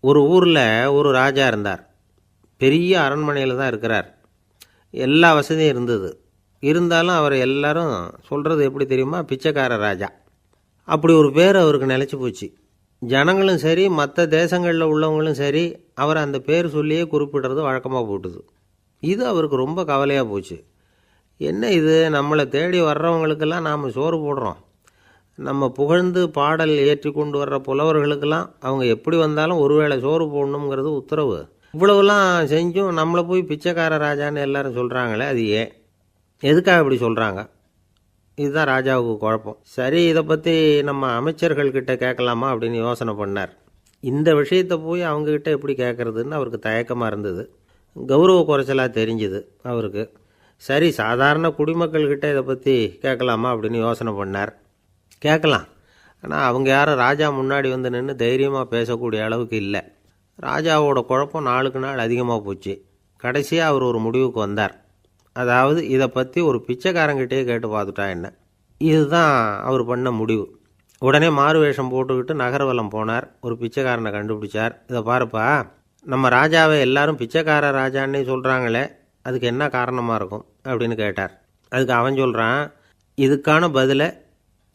ஒரு ஊரில் ஒரு ராஜா இருந்தார். பெரிய அரண்மனையில் தான் இருக்கிறார். எல்லா வசதியும் இருந்தது. இருந்தாலும் அவர் எல்லாரும் சொல்கிறது எப்படி தெரியுமா? பிச்சைக்கார ராஜா. அப்படி ஒரு பேர் அவருக்கு நிலச்சி போச்சு. ஜனங்களும் சரி, மற்ற தேசங்களில் உள்ளவங்களும் சரி, அவர் அந்த பேர் சொல்லியே குறிப்பிடுறது வழக்கமாக போட்டுது. இது அவருக்கு ரொம்ப கவலையாக போச்சு. என்ன இது, நம்மளை தேடி வர்றவங்களுக்கெல்லாம் நாம் சோறு போடுறோம், நம்ம புகழ்ந்து பாடல் ஏற்றி கொண்டு வர்ற புலவர்களுக்கெல்லாம் அவங்க எப்படி வந்தாலும் ஒருவேளை சோறு போடணுங்கிறது உத்தரவு. இவ்வளவுலாம் செஞ்சும் நம்மளை போய் பிச்சைக்கார ராஜான்னு எல்லாரும் சொல்கிறாங்களே, அது ஏன், எதுக்காக இப்படி சொல்கிறாங்க? இதுதான் ராஜாவுக்கு குழப்பம். சரி, இதை பற்றி நம்ம அமைச்சர்கள்கிட்ட கேட்கலாமா அப்படின்னு யோசனை பண்ணார். இந்த விஷயத்தை போய் அவங்கக்கிட்ட எப்படி கேட்குறதுன்னு அவருக்கு தயக்கமாக இருந்தது. கௌரவ குறைச்சலாக தெரிஞ்சுது அவருக்கு. சரி, சாதாரண குடிமக்கள்கிட்ட இதை பற்றி கேட்கலாமா அப்படின்னு யோசனை பண்ணார். கேட்கலாம், ஆனால் அவங்க யாரும் ராஜா முன்னாடி வந்து நின்று தைரியமாக பேசக்கூடிய அளவுக்கு இல்லை. ராஜாவோட குழப்பம் நாளுக்கு நாள் அதிகமாக போச்சு. கடைசியாக அவர் ஒரு முடிவுக்கு வந்தார். அதாவது இதை பற்றி ஒரு பிச்சைக்காரங்கிட்டே கேட்டு பார்த்துட்டா என்ன. இதுதான் அவர் பண்ண முடிவு. உடனே மாறு வேஷம் போட்டுக்கிட்டு நகர்வலம் போனார். ஒரு பிச்சைக்காரனை கண்டுபிடிச்சார். இதை பாருப்பா, நம்ம ராஜாவை எல்லாரும் பிச்சைக்கார ராஜான்னே சொல்கிறாங்களே, அதுக்கு என்ன காரணமாக இருக்கும் அப்படின்னு கேட்டார். அதுக்கு அவன் சொல்கிறான், இதுக்கான பதிலை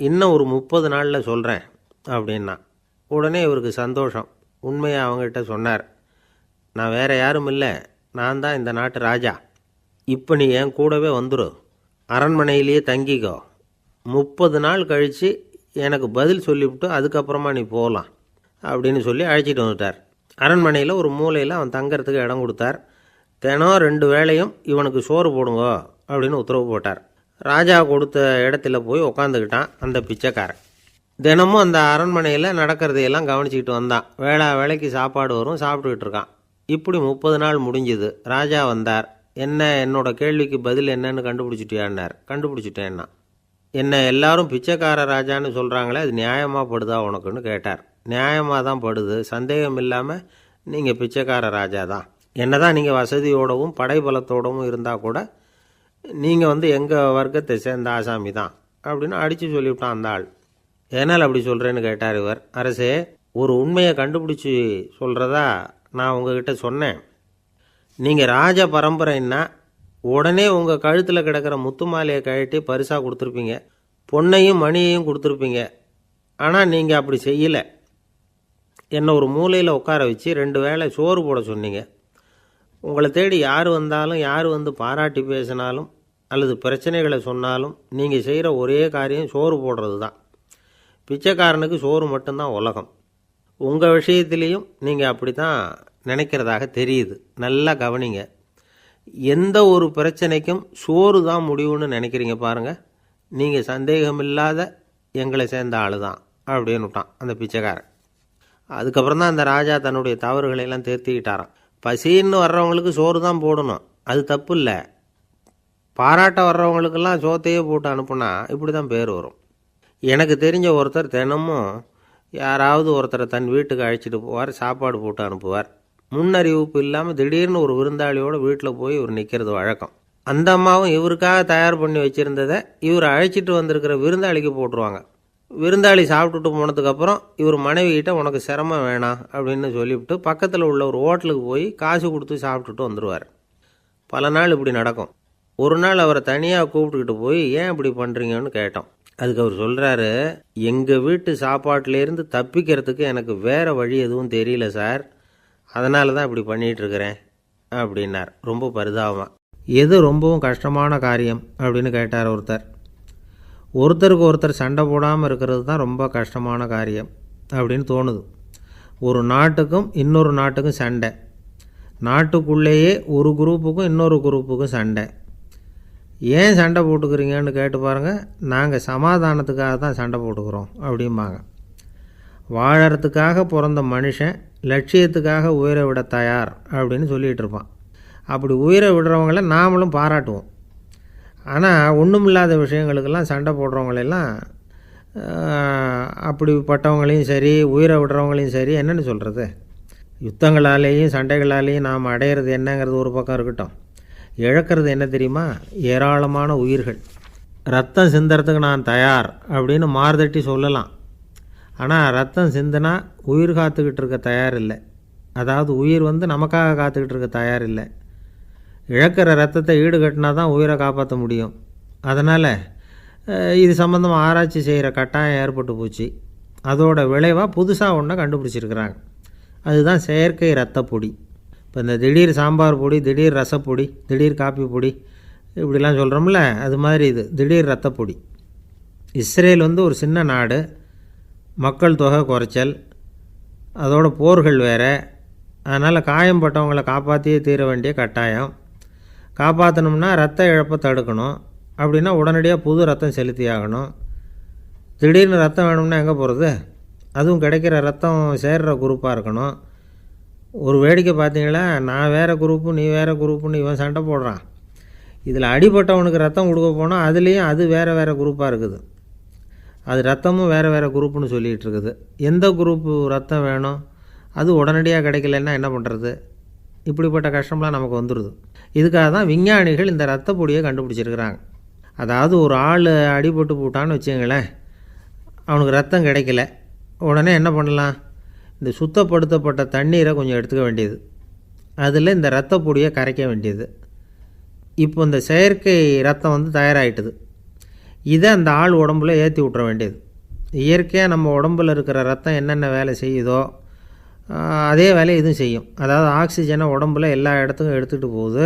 இன்னும் ஒரு 30 நாளில் சொல்கிறேன் அப்படின்னா. உடனே இவருக்கு சந்தோஷம். உண்மையை அவங்ககிட்ட சொன்னார். நான் வேறு யாரும் இல்லை, நான் தான் இந்த நாட்டு ராஜா. இப்போ நீ என் கூடவே வந்துடு, அரண்மனையிலேயே தங்கிக்கோ. 30 நாள் கழித்து எனக்கு பதில் சொல்லிவிட்டு அதுக்கப்புறமா நீ போகலாம் அப்படின்னு சொல்லி அழைச்சிட்டு வந்துட்டார். அரண்மனையில் ஒரு மூலையில் அவன் தங்கறதுக்கு இடம் கொடுத்தார். தினம் 2 வேளையும் இவனுக்கு சோறு போடுங்க அப்படின்னு உத்தரவு போட்டார். ராஜா கொடுத்த இடத்துல போய் உக்காந்துக்கிட்டான் அந்த பிச்சைக்காரன். தினமும் அந்த அரண்மனையில் நடக்கிறதையெல்லாம் கவனிச்சிக்கிட்டு வந்தான். வேளைக்கு சாப்பாடு வரும், சாப்பிட்டுக்கிட்டு இருக்கான். இப்படி 30 நாள் முடிஞ்சுது. ராஜா வந்தார். என்ன, என்னோட கேள்விக்கு பதில் என்னன்னு கண்டுபிடிச்சிட்டியான்னார். கண்டுபிடிச்சிட்டேன்னா. என்ன எல்லாரும் பிச்சைக்கார ராஜான்னு சொல்கிறாங்களே, அது நியாயமாக படுதா உனக்குன்னு கேட்டார். நியாயமாக தான் படுது, சந்தேகம் இல்லாமல் நீங்கள் பிச்சைக்கார ராஜா தான். என்ன தான் நீங்கள் வசதியோடவும் படைபலத்தோடவும் இருந்தால் கூட நீங்கள் எங்கள் வர்க்கத்தை சேர்ந்த ஆசாமி தான் அப்படின்னு அடித்து சொல்லிவிட்டான் அந்த ஆள். ஏனால் அப்படி சொல்கிறேன்னு கேட்டார் இவர். அரசே, ஒரு உண்மையை கண்டுபிடிச்சி சொல்கிறதா நான் உங்ககிட்ட சொன்னேன். நீங்கள் ராஜ பரம்பரைன்னா உடனே உங்கள் கழுத்தில் கிடக்கிற முத்து மாலையை கழட்டி பரிசாக கொடுத்துருப்பீங்க, பொன்னையும் மணியையும் கொடுத்துருப்பீங்க. ஆனால் நீங்கள் அப்படி செய்யலை. என்னை ஒரு மூலையில் உட்கார வச்சு 2 வேளை சோறு போட சொன்னீங்க. உங்களை தேடி யார் வந்தாலும், யார் வந்து பாராட்டி பேசினாலும் அல்லது பிரச்சனைகளை சொன்னாலும் நீங்கள் செய்கிற ஒரே காரியம் சோறு போடுறது தான். பிச்சைக்காரனுக்கு சோறு மட்டும்தான் உலகம். உங்கள் விஷயத்திலையும் நீங்கள் அப்படி தான் நினைக்கிறதாக தெரியுது. நல்லா கவனிங்க. எந்த ஒரு பிரச்சனைக்கும் சோறு தான் முடிவுன்னு நினைக்கிறீங்க பாருங்கள். நீங்கள் சந்தேகமில்லாத எங்களை சேர்ந்த ஆள் தான் அப்படின்னு விட்டான் அந்த பிச்சைக்காரன். அதுக்கப்புறம் தான் அந்த ராஜா தன்னுடைய தவறுகளையெல்லாம் திருத்திக்கிட்டாராம். பசின்னு வர்றவங்களுக்கு சோறு தான் போடணும், அது தப்பு இல்லை. பாராட்ட வர்றவங்களுக்கெல்லாம் சோத்தையே போட்டு அனுப்புனா இப்படி தான் பேர் வரும். எனக்கு தெரிஞ்ச ஒருத்தர் தினமும் யாராவது ஒருத்தரை தன் வீட்டுக்கு அழைச்சிட்டு போவார், சாப்பாடு போட்டு அனுப்புவார். முன்னறிவிப்பு இல்லாமல் திடீர்னு ஒரு விருந்தாளியோட வீட்டில் போய் இவர் நிற்கிறது வழக்கம். அந்த அம்மாவும் இவருக்காக தயார் பண்ணி வச்சுருந்ததை இவர் அழைச்சிட்டு வந்திருக்கிற விருந்தாளிக்கு போட்டுருவாங்க. விருந்தாளி சாப்பிட்டுட்டு போனதுக்கப்புறம் இவர் மனைவிகிட்ட உனக்கு சிரமம் வேணாம் அப்படின்னு சொல்லிவிட்டு பக்கத்தில் உள்ள ஒரு ஹோட்டலுக்கு போய் காசு கொடுத்து சாப்பிட்டுட்டு வந்துடுவார். பல நாள் இப்படி நடக்கும். ஒரு நாள் அவரை தனியாக கூப்பிட்டுக்கிட்டு போய் ஏன் இப்படி பண்ணுறீங்கன்னு கேட்டோம். அதுக்கு அவர் சொல்கிறாரு, எங்கள் வீட்டு சாப்பாட்டிலேருந்து தப்பிக்கிறதுக்கு எனக்கு வேறு வழி எதுவும் தெரியல சார், அதனால தான் இப்படி பண்ணிகிட்ருக்கிறேன் அப்படின்னார் ரொம்ப பரிதாபமாக. எது ரொம்பவும் கஷ்டமான காரியம் அப்படின்னு கேட்டார் ஒருத்தர். ஒருத்தருக்கு ஒருத்தர் சண்டை போடாமல் இருக்கிறது தான் ரொம்ப கஷ்டமான காரியம் அப்படின்னு தோணுது. ஒரு நாட்டுக்கும் இன்னொரு நாட்டுக்கும் சண்டை, நாட்டுக்குள்ளேயே ஒரு குரூப்புக்கும் இன்னொரு குரூப்புக்கும் சண்டை. ஏன் சண்டை போட்டுக்கிறீங்கன்னு கேட்டு பாருங்கள். நாங்கள் சமாதானத்துக்காக தான் சண்டை போட்டுக்கிறோம் அப்படிம்பாங்க. வாழறதுக்காக பிறந்த மனுஷன் லட்சியத்துக்காக உயிரை விட தயார் அப்படின்னு சொல்லிகிட்டு இருப்பான். அப்படி உயிரை விடுறவங்கள நாமளும் பாராட்டுவோம். ஆனால் ஒன்றுமில்லாத விஷயங்களுக்கெல்லாம் சண்டை போடுறவங்களெல்லாம், அப்படிப்பட்டவங்களையும் சரி உயிரை விடுறவங்களையும் சரி என்னென்னு சொல்கிறது, யுத்தங்களாலேயும் சண்டைகளாலேயும் நாம் அடையிறது என்னங்கிறது ஒரு பக்கம் இருக்கட்டும், இழக்கிறது என்ன தெரியுமா? ஏராளமான உயிர்கள். ரத்தம் சிந்துறதுக்கு நான் தயார் அப்படின்னு மார்தட்டி சொல்லலாம். ஆனால் ரத்தம் சிந்தினா உயிர் காத்துக்கிட்டு இருக்க தயார் இல்லை. அதாவது உயிர் நமக்காக காத்துக்கிட்டு இருக்க தயார் இல்லை. இழக்கிற ரத்தத்தை ஈடுகட்டினா தான் உயிரை காப்பாற்ற முடியும். அதனால் இது சம்மந்தமாக ஆராய்ச்சி செய்கிற கட்டாயம் ஏற்பட்டு போச்சு. அதோட விளைவாக புதுசாக ஒன்றை கண்டுபிடிச்சிருக்கிறாங்க. அதுதான் செயற்கை இரத்த பொடி. இப்போ இந்த திடீர் சாம்பார் பொடி, திடீர் ரசப்பொடி, திடீர் காப்பி பொடி இப்படிலாம் சொல்கிறோம்ல, அது மாதிரி இது திடீர் இரத்த பொடி. இஸ்ரேல் ஒரு சின்ன நாடு, மக்கள் தொகை குறைச்சல், அதோட போர்கள் வேறு. அதனால் காயம்பட்டவங்களை காப்பாற்றியே தீர வேண்டிய கட்டாயம். காப்பாற்றணும்னா ரத்த இழப்பை தடுக்கணும். அப்படின்னா உடனடியாக புது ரத்தம் செலுத்தி ஆகணும். திடீர்னு ரத்தம் வேணும்னா எங்கே போகிறது? அதுவும் கிடைக்கிற ரத்தம் சேர்கிற குரூப்பாக இருக்கணும். ஒரு வேடிக்கை பார்த்தீங்களா, நான் வேறு குரூப்பு நீ வேறு குரூப்புன்னு இவன் சண்டை போடுறான். இதில் அடிபட்டவனுக்கு ரத்தம் கொடுக்க போனால் அதுலேயும் அது வேறு வேறு குரூப்பாக இருக்குது. அது ரத்தமும் வேறு வேறு குரூப்புன்னு சொல்லிகிட்டு இருக்குது. எந்த குரூப்பு ரத்தம் வேணும், அது உடனடியாக கிடைக்கலன்னா என்ன பண்ணுறது? இப்படிப்பட்ட கஷ்டம்லாம் நமக்கு வந்துடுது. இதுக்காக தான் விஞ்ஞானிகள் இந்த ரத்த பொடியை கண்டுபிடிச்சிருக்கிறாங்க. அதாவது ஒரு ஆள் அடிபட்டு போட்டான்னு வச்சுங்களேன், அவனுக்கு ரத்தம் கிடைக்கல. உடனே என்ன பண்ணலாம்? இந்த சுத்தப்படுத்தப்பட்ட தண்ணீரை கொஞ்சம் எடுத்துக்க வேண்டியது, அதில் இந்த ரத்த பொடியை கரைக்க வேண்டியது. இப்போ இந்த செயற்கை ரத்தம் தயாராகிட்டுது. இதை அந்த ஆள் உடம்புல ஏற்றி விட்டுற வேண்டியது. இயற்கையாக நம்ம உடம்பில் இருக்கிற ரத்தம் என்னென்ன வேலை செய்யுதோ அதே வேலையை இதுவும் செய்யும். அதாவது ஆக்சிஜனை உடம்புல எல்லா இடத்துக்கும் எடுத்துகிட்டு போகுது.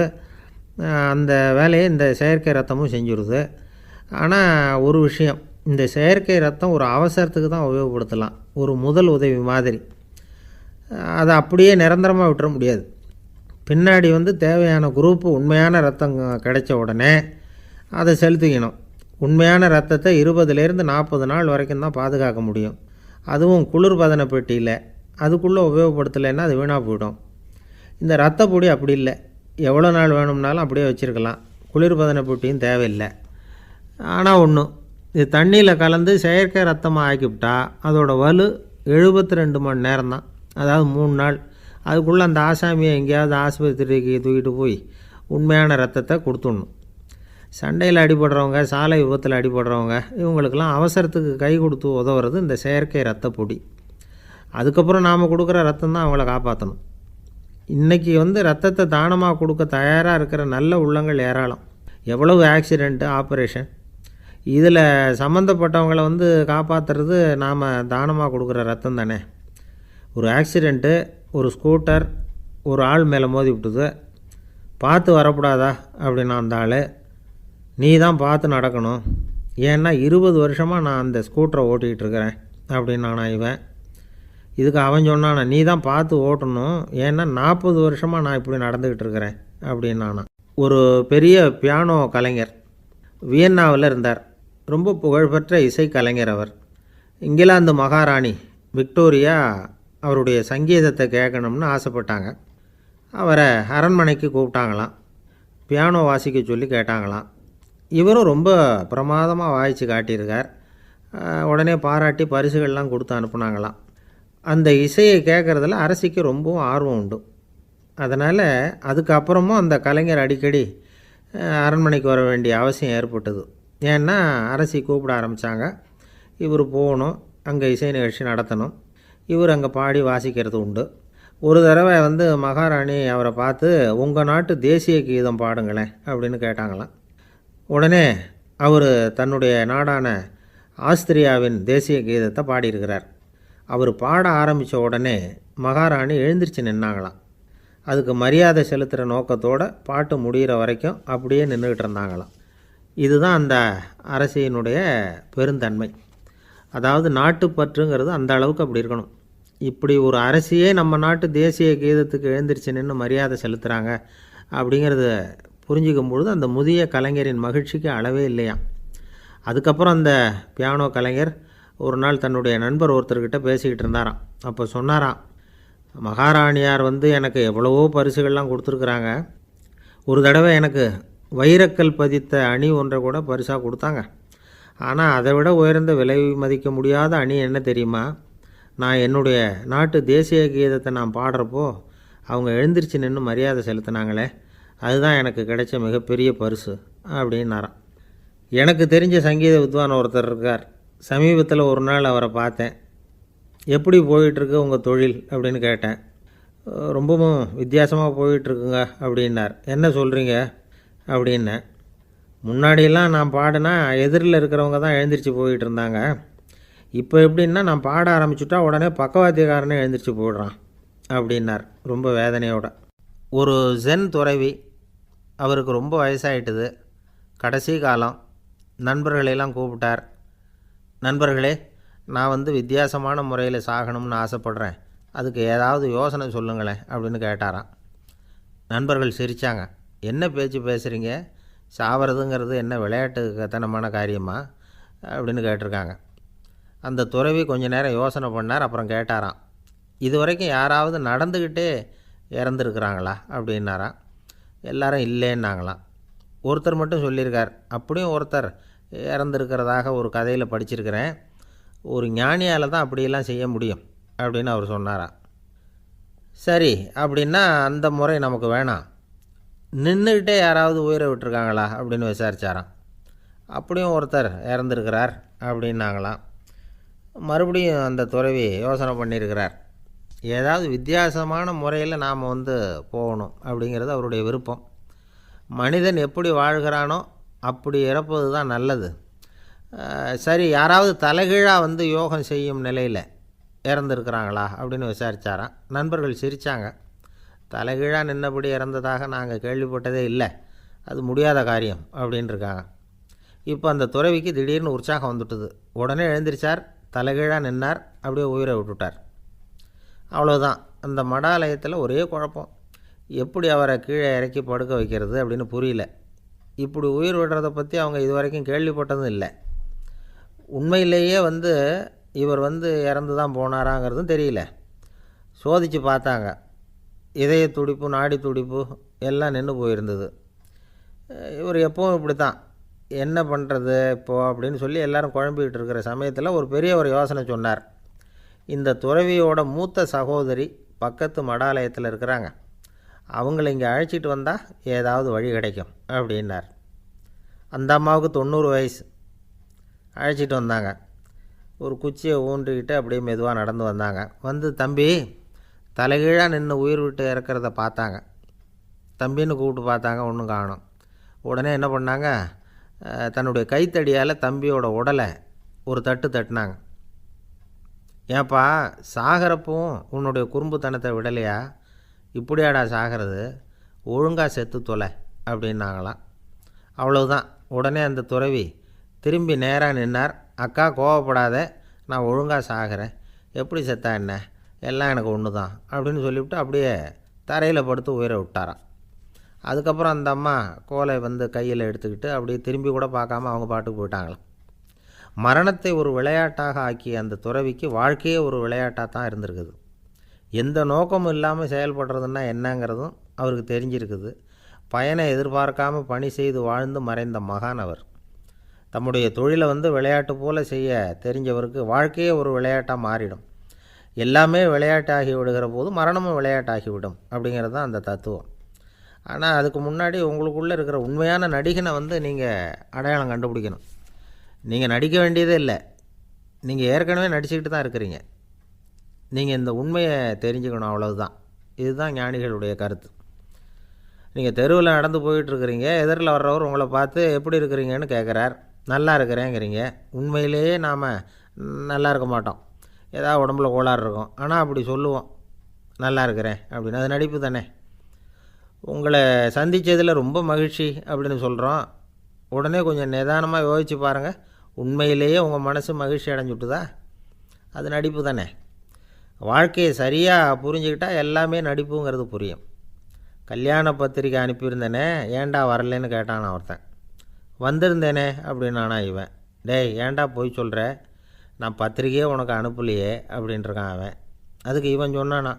அந்த வேலையை இந்த செயற்கை ரத்தமும் செஞ்சுருது. ஆனால் ஒரு விஷயம், இந்த செயற்கை ரத்தம் ஒரு அவசரத்துக்கு தான் உபயோகப்படுத்தலாம், ஒரு முதல் உதவி மாதிரி. அதை அப்படியே நிரந்தரமாக விட்டுற முடியாது. பின்னாடி தேவையான குரூப்பு உண்மையான ரத்தம் கிடைச்ச உடனே அதை செலுத்திக்கணும். உண்மையான ரத்தத்தை 20லேருந்து 40 நாள் வரைக்கும் தான் பாதுகாக்க முடியும். அதுவும் குளிர்பதன பெட்டியில். அதுக்குள்ளே உபயோகப்படுத்தலைன்னா அது வீணாக போயிடும். இந்த ரத்த பொடி அப்படி இல்லை, எவ்வளோ நாள் வேணும்னாலும் அப்படியே வச்சுருக்கலாம். குளிர்பதன பெட்டியும் தேவையில்லை. ஆனால் ஒன்று, இது தண்ணியில் கலந்து செயற்கை ரத்தமாக ஆக்கிவிட்டா அதோட வலு 72 மணி நேரம் தான். அதாவது 3 நாள். அதுக்குள்ளே அந்த ஆசாமியை எங்கேயாவது ஆஸ்பத்திரிக்கு தூக்கிட்டு போய் உண்மையான ரத்தத்தை கொடுத்துடணும். சண்டையில் அடிபடுறவங்க, சாலை விபத்தில் அடிபடுறவங்க, இவங்களுக்கெல்லாம் அவசரத்துக்கு கை கொடுத்து உதவுறது இந்த செயற்கை ரத்த பொடி. அதுக்கப்புறம் நாம் கொடுக்குற ரத்தம் தான் அவங்கள காப்பாற்றணும். இன்றைக்கி ரத்தத்தை தானமாக கொடுக்க தயாராக இருக்கிற நல்ல உள்ளங்கள் ஏராளம். எவ்வளவு ஆக்சிடெண்ட்டு, ஆப்ரேஷன், இதில் சம்மந்தப்பட்டவங்களை காப்பாற்றுறது நாம் தானமாக கொடுக்குற ரத்தம் தானே. ஒரு ஆக்சிடெண்ட்டு, ஒரு ஸ்கூட்டர் ஒரு ஆள் மேலே மோதி விட்டுது. பார்த்து வரக்கூடாதா அப்படின்னா அந்த ஆள், நீ தான் பார்த்து நடக்கணும், ஏன்னா 20 வருஷமாக நான் அந்த ஸ்கூட்டரை ஓட்டிகிட்டு இருக்கிறேன் அப்படின்னானா இவன். இதுக்கு அவன் சொன்னானா, நீ தான் பார்த்து ஓட்டணும், ஏன்னா 40 வருஷமாக நான் இப்படி நடந்துக்கிட்டு இருக்கிறேன் அப்படின்னானா. ஒரு பெரிய பியானோ கலைஞர் வியன்னாவில் இருந்தார். ரொம்ப புகழ்பெற்ற இசை கலைஞர் அவர். இங்கிலாந்து மகாராணி விக்டோரியா அவருடைய சங்கீதத்தை கேட்கணும்னு ஆசைப்பட்டாங்க. அவரை அரண்மனைக்கு கூப்பிட்டாங்களாம். பியானோ வாசிக்க சொல்லி கேட்டாங்களாம். இவரும் ரொம்ப பிரமாதமாக வாய்ச்சி காட்டியிருக்கார். உடனே பாராட்டி பரிசுகள்லாம் கொடுத்து அனுப்புனாங்களாம். அந்த இசையை கேட்குறதுல அரசிக்கு ரொம்பவும் ஆர்வம் உண்டு. அதனால் அதுக்கப்புறமும் அந்த கலைஞர் அடிக்கடி அரண்மனைக்கு வர வேண்டிய அவசியம் ஏற்பட்டது. ஏன்னா அரசி கூப்பிட ஆரம்பித்தாங்க. இவர் போகணும், அங்கே இசை நிகழ்ச்சி நடத்தணும். இவர் அங்கே பாடி வாசிக்கிறது உண்டு. ஒரு தடவை மகாராணி அவரை பார்த்து, உங்கள் நாட்டு தேசிய கீதம் பாடுங்களேன் அப்படின்னு கேட்டாங்களாம். உடனே அவர் தன்னுடைய நாடான ஆஸ்திரியாவின் தேசிய கீதத்தை பாடியிருக்கிறார். அவர் பாட ஆரம்பித்த உடனே மகாராணி எழுந்திரிச்சு நின்னாங்களாம். அதுக்கு மரியாதை செலுத்துகிற நோக்கத்தோடு பாட்டு முடிகிற வரைக்கும் அப்படியே நின்றுக்கிட்டு இருந்தாங்களாம். இதுதான் அந்த அரசியினுடைய பெருந்தன்மை. அதாவது நாட்டுப்பற்றுங்கிறது அந்த அளவுக்கு அப்படி இருக்கணும். இப்படி ஒரு அரசியே நம்ம நாட்டு தேசிய கீதத்துக்கு எழுந்திரிச்சு நின்று மரியாதை செலுத்துகிறாங்க அப்படிங்கிறத புரிஞ்சிக்கும் பொழுது அந்த முதிய கலைஞரின் மகிழ்ச்சிக்கு அளவே இல்லையாம். அதுக்கப்புறம் அந்த பியானோ கலைஞர் ஒரு நாள் தன்னுடைய நண்பர் ஒருத்தர்கிட்ட பேசிக்கிட்டு இருந்தாராம். அப்போ சொன்னாராம், மகாராணியார் எனக்கு எவ்வளவோ பரிசுகள்லாம் கொடுத்துருக்குறாங்க. ஒரு தடவை எனக்கு வைரக்கல் பதித்த அணி ஒன்றை கூட பரிசாக கொடுத்தாங்க. ஆனால் அதை விட உயர்ந்த விலை மதிக்க முடியாத அணி என்ன தெரியுமா? நான் என்னுடைய நாட்டு தேசிய கீதத்தை நான் பாடுறப்போ அவங்க எழுந்திரிச்சு நின்று மரியாதை செலுத்தினாங்களே, அதுதான் எனக்கு கிடைச்ச மிகப்பெரிய பரிசு அப்படின்னாராம். எனக்கு தெரிஞ்ச சங்கீத வித்வான் ஒருத்தர் இருக்கார். சமீபத்தில் ஒரு நாள் அவரை பார்த்தேன். எப்படி போயிட்டுருக்கு உங்கள் தொழில் அப்படின்னு கேட்டேன். ரொம்பவும் வித்தியாசமாக போயிட்டுருக்குங்க அப்படின்னார். என்ன சொல்கிறீங்க அப்படின்னேன். முன்னாடியெல்லாம் நான் பாடினா எதிரில் இருக்கிறவங்க தான் எழுந்திரிச்சு போயிட்டு இருந்தாங்க. இப்போ எப்படின்னா நான் பாட ஆரம்பிச்சுட்டா உடனே பக்கவாத்தியக்காரனே எழுந்திரிச்சு போயிடுறான் அப்படின்னார் ரொம்ப வேதனையோட. ஒரு ஜென் துறவி, அவருக்கு ரொம்ப வயசாகிட்டுது, கடைசி காலம். நண்பர்களெல்லாம் கூப்பிட்டார். நண்பர்களே, நான் வித்தியாசமான முறையில் சாகணும்னு ஆசைப்பட்றேன், அதுக்கு ஏதாவது யோசனை சொல்லுங்களேன் அப்படின்னு கேட்டாராம். நண்பர்கள் சிரித்தாங்க. என்ன பேச்சு பேசுகிறீங்க, சாவறதுங்கிறது என்ன விளையாட்டு கத்தனமான காரியமா அப்படின்னு கேட்டிருக்காங்க. அந்த துறவி கொஞ்ச நேரம் யோசனை பண்ணார். அப்புறம் கேட்டாராம், இது வரைக்கும் யாராவது நடந்துக்கிட்டே இறந்துருக்குறாங்களா அப்படின்னாராம். எல்லாரும் இல்லைன்னாங்களாம். ஒருத்தர் மட்டும் சொல்லியிருக்கார், அப்படியும் ஒருத்தர் இறந்துருக்கிறதாக ஒரு கதையில் படிச்சிருக்கிறேன், ஒரு ஞானியால் தான் அப்படியெல்லாம் செய்ய முடியும் அப்படின்னு அவர் சொன்னாராம். சரி, அப்படின்னா அந்த முறை நமக்கு வேணாம், நின்றுக்கிட்டே யாராவது உயிரை விட்டுருக்காங்களா அப்படின்னு விசாரித்தாராம். அப்படியும் ஒருத்தர் இறந்துருக்கிறார் அப்படின்னாங்களாம். மறுபடியும் அந்த துறவி யோசனை பண்ணியிருக்கிறார். ஏதாவது வித்தியாசமான முறையில் நாம் போகணும் அப்படிங்கிறது அவருடைய விருப்பம். மனிதன் எப்படி வாழ்கிறானோ அப்படி இறப்பது தான் நல்லது. சரி, யாராவது தலைகீழாக யோகம் செய்யும் நிலையில் இறந்துருக்கிறாங்களா அப்படின்னு விசாரித்தாராம். நண்பர்கள் சிரித்தாங்க. தலைகீழாக நின்னபடி இறந்ததாக நாங்கள் கேள்விப்பட்டதே இல்லை, அது முடியாத காரியம் அப்படின்ட்டுருக்காங்க. இப்போ அந்த துறவிக்கு திடீர்னு உற்சாகம் வந்துட்டுது. உடனே எழுந்திரிச்சார், தலைகீழாக நின்னார், அப்படியே உயிரை விட்டுட்டார். அவ்வளோதான். அந்த மடாலயத்தில் ஒரே குழப்பம், எப்படி அவரை கீழே இறக்கி படுக்க வைக்கிறது அப்படின்னு புரியல. இப்படி உயிர் விடுறதை பற்றி அவங்க இது வரைக்கும் கேள்விப்பட்டதும் இல்லை. உண்மையிலேயே இவர் இறந்து தான் போனாராங்கிறதும் தெரியல. சோதித்து பார்த்தாங்க. இதய துடிப்பு, நாடி துடிப்பு எல்லாம் நின்று போயிருந்தது. இவர் எப்பவும் இப்படி தான், என்ன பண்ணுறது இப்போது அப்படின்னு சொல்லி எல்லோரும் குழம்பிக்கிட்டு இருக்கிற சமயத்தில் ஒரு பெரிய ஒரு யோசனை சொன்னார். இந்த துறவியோட மூத்த சகோதரி பக்கத்து மடாலயத்தில் இருக்கிறாங்க, அவங்கள இங்கே அழைச்சிட்டு வந்தால் ஏதாவது வழி கிடைக்கும் அப்படின்னார். அந்த அம்மாவுக்கு 90 வயசு. அழைச்சிட்டு வந்தாங்க. ஒரு குச்சியை ஊன்றிக்கிட்டு அப்படியே மெதுவாக நடந்து வந்தாங்க. தம்பி, தலைகீழாக நின்று உயிர் விட்டு இறக்கிறத பார்த்தாங்க. தம்பின்னு கூப்பிட்டு பார்த்தாங்க, ஒன்றும் காணோம். உடனே என்ன பண்ணாங்க, தன்னுடைய கைத்தடியால் தம்பியோட உடலை ஒரு தட்டு தட்டினாங்க. ஏப்பா, சாகிறப்பவும் உன்னுடைய குறும்புத்தனத்தை விடலையா, இப்படியாடா சாகிறது, ஒழுங்காக செத்து தொலை அப்படின்னாங்களாம். அவ்வளவுதான். உடனே அந்த துறவி திரும்பி நேராக நின்னார். அக்கா, கோவப்படாத, நான் ஒழுங்காக சாகிறேன், எப்படி செத்தா என்ன, எல்லாம் எனக்கு ஒன்று தான் அப்படின்னு சொல்லிவிட்டு அப்படியே தரையில் படுத்து உயிரை விட்டாராம். அதுக்கப்புறம் அந்த அம்மா கோலை கையில் எடுத்துக்கிட்டு அப்படியே திரும்பி கூட பார்க்காம அவங்க பாட்டுக்கு போயிட்டாங்களாம். மரணத்தை ஒரு விளையாட்டாக ஆக்கிய அந்த துறவிக்கு வாழ்க்கையே ஒரு விளையாட்டாக தான் இருந்திருக்குது. எந்த நோக்கமும் இல்லாமல் செயல்படுறதுன்னா என்னங்கிறதும் அவருக்கு தெரிஞ்சிருக்குது. பயனை எதிர்பார்க்காமல் பணி செய்து வாழ்ந்து மறைந்த மகான் அவர். தம்முடைய தொழிலை விளையாட்டு போல் செய்ய தெரிஞ்சவருக்கு வாழ்க்கையே ஒரு விளையாட்டாக மாறிடும். எல்லாமே விளையாட்டாகி விடுகிற போது மரணமும் விளையாட்டாகிவிடும் அப்படிங்கிறது தான் அந்த தத்துவம். ஆனால் அதுக்கு முன்னாடி உங்களுக்குள்ளே இருக்கிற உண்மையான நடிகனை நீங்கள் அடையாளம் கண்டுபிடிக்கணும். நீங்கள் நடிக்க வேண்டியதே இல்லை, நீங்கள் ஏற்கனவே நடிச்சுக்கிட்டு தான் இருக்கிறீங்க. நீங்கள் இந்த உண்மையை தெரிஞ்சுக்கணும், அவ்வளவுதான். இதுதான் ஞானிகளுடைய கருத்து. நீங்கள் தெருவில் நடந்து போயிட்டுருக்கிறீங்க, எதிரில் வர்றவர் உங்களை பார்த்து எப்படி இருக்கிறீங்கன்னு கேட்குறார். நல்லா இருக்கிறேங்கிறீங்க. உண்மையிலேயே நாம் நல்லா இருக்க மாட்டோம், ஏதாவது உடம்புல கோளாறு இருக்கும். ஆனால் அப்படி சொல்லுவோம், நல்லா இருக்கிறேன் அப்படின்னு. அது நடிப்பு தானே. உங்களை சந்தித்ததில் ரொம்ப மகிழ்ச்சி அப்படின்னு சொல்கிறோம். உடனே கொஞ்சம் நிதானமாக யோசித்து பாருங்கள், உண்மையிலேயே உங்கள் மனசு மகிழ்ச்சி அடைஞ்சுட்டுதா? அது நடிப்பு தானே. வாழ்க்கையை சரியாக புரிஞ்சுக்கிட்டால் எல்லாமே நடிப்புங்கிறது புரியும். கல்யாண பத்திரிக்கை அனுப்பியிருந்தேனே, ஏன்டா வரலன்னு கேட்டான் ஒருத்தன். வந்திருந்தேனே அப்படின்னானா இவன். டேய், ஏன்டா போய் சொல்கிற, நான் பத்திரிக்கையே உனக்கு அனுப்பலையே அப்படின்ட்டுருக்கான் அவன். அதுக்கு இவன் சொன்னானா,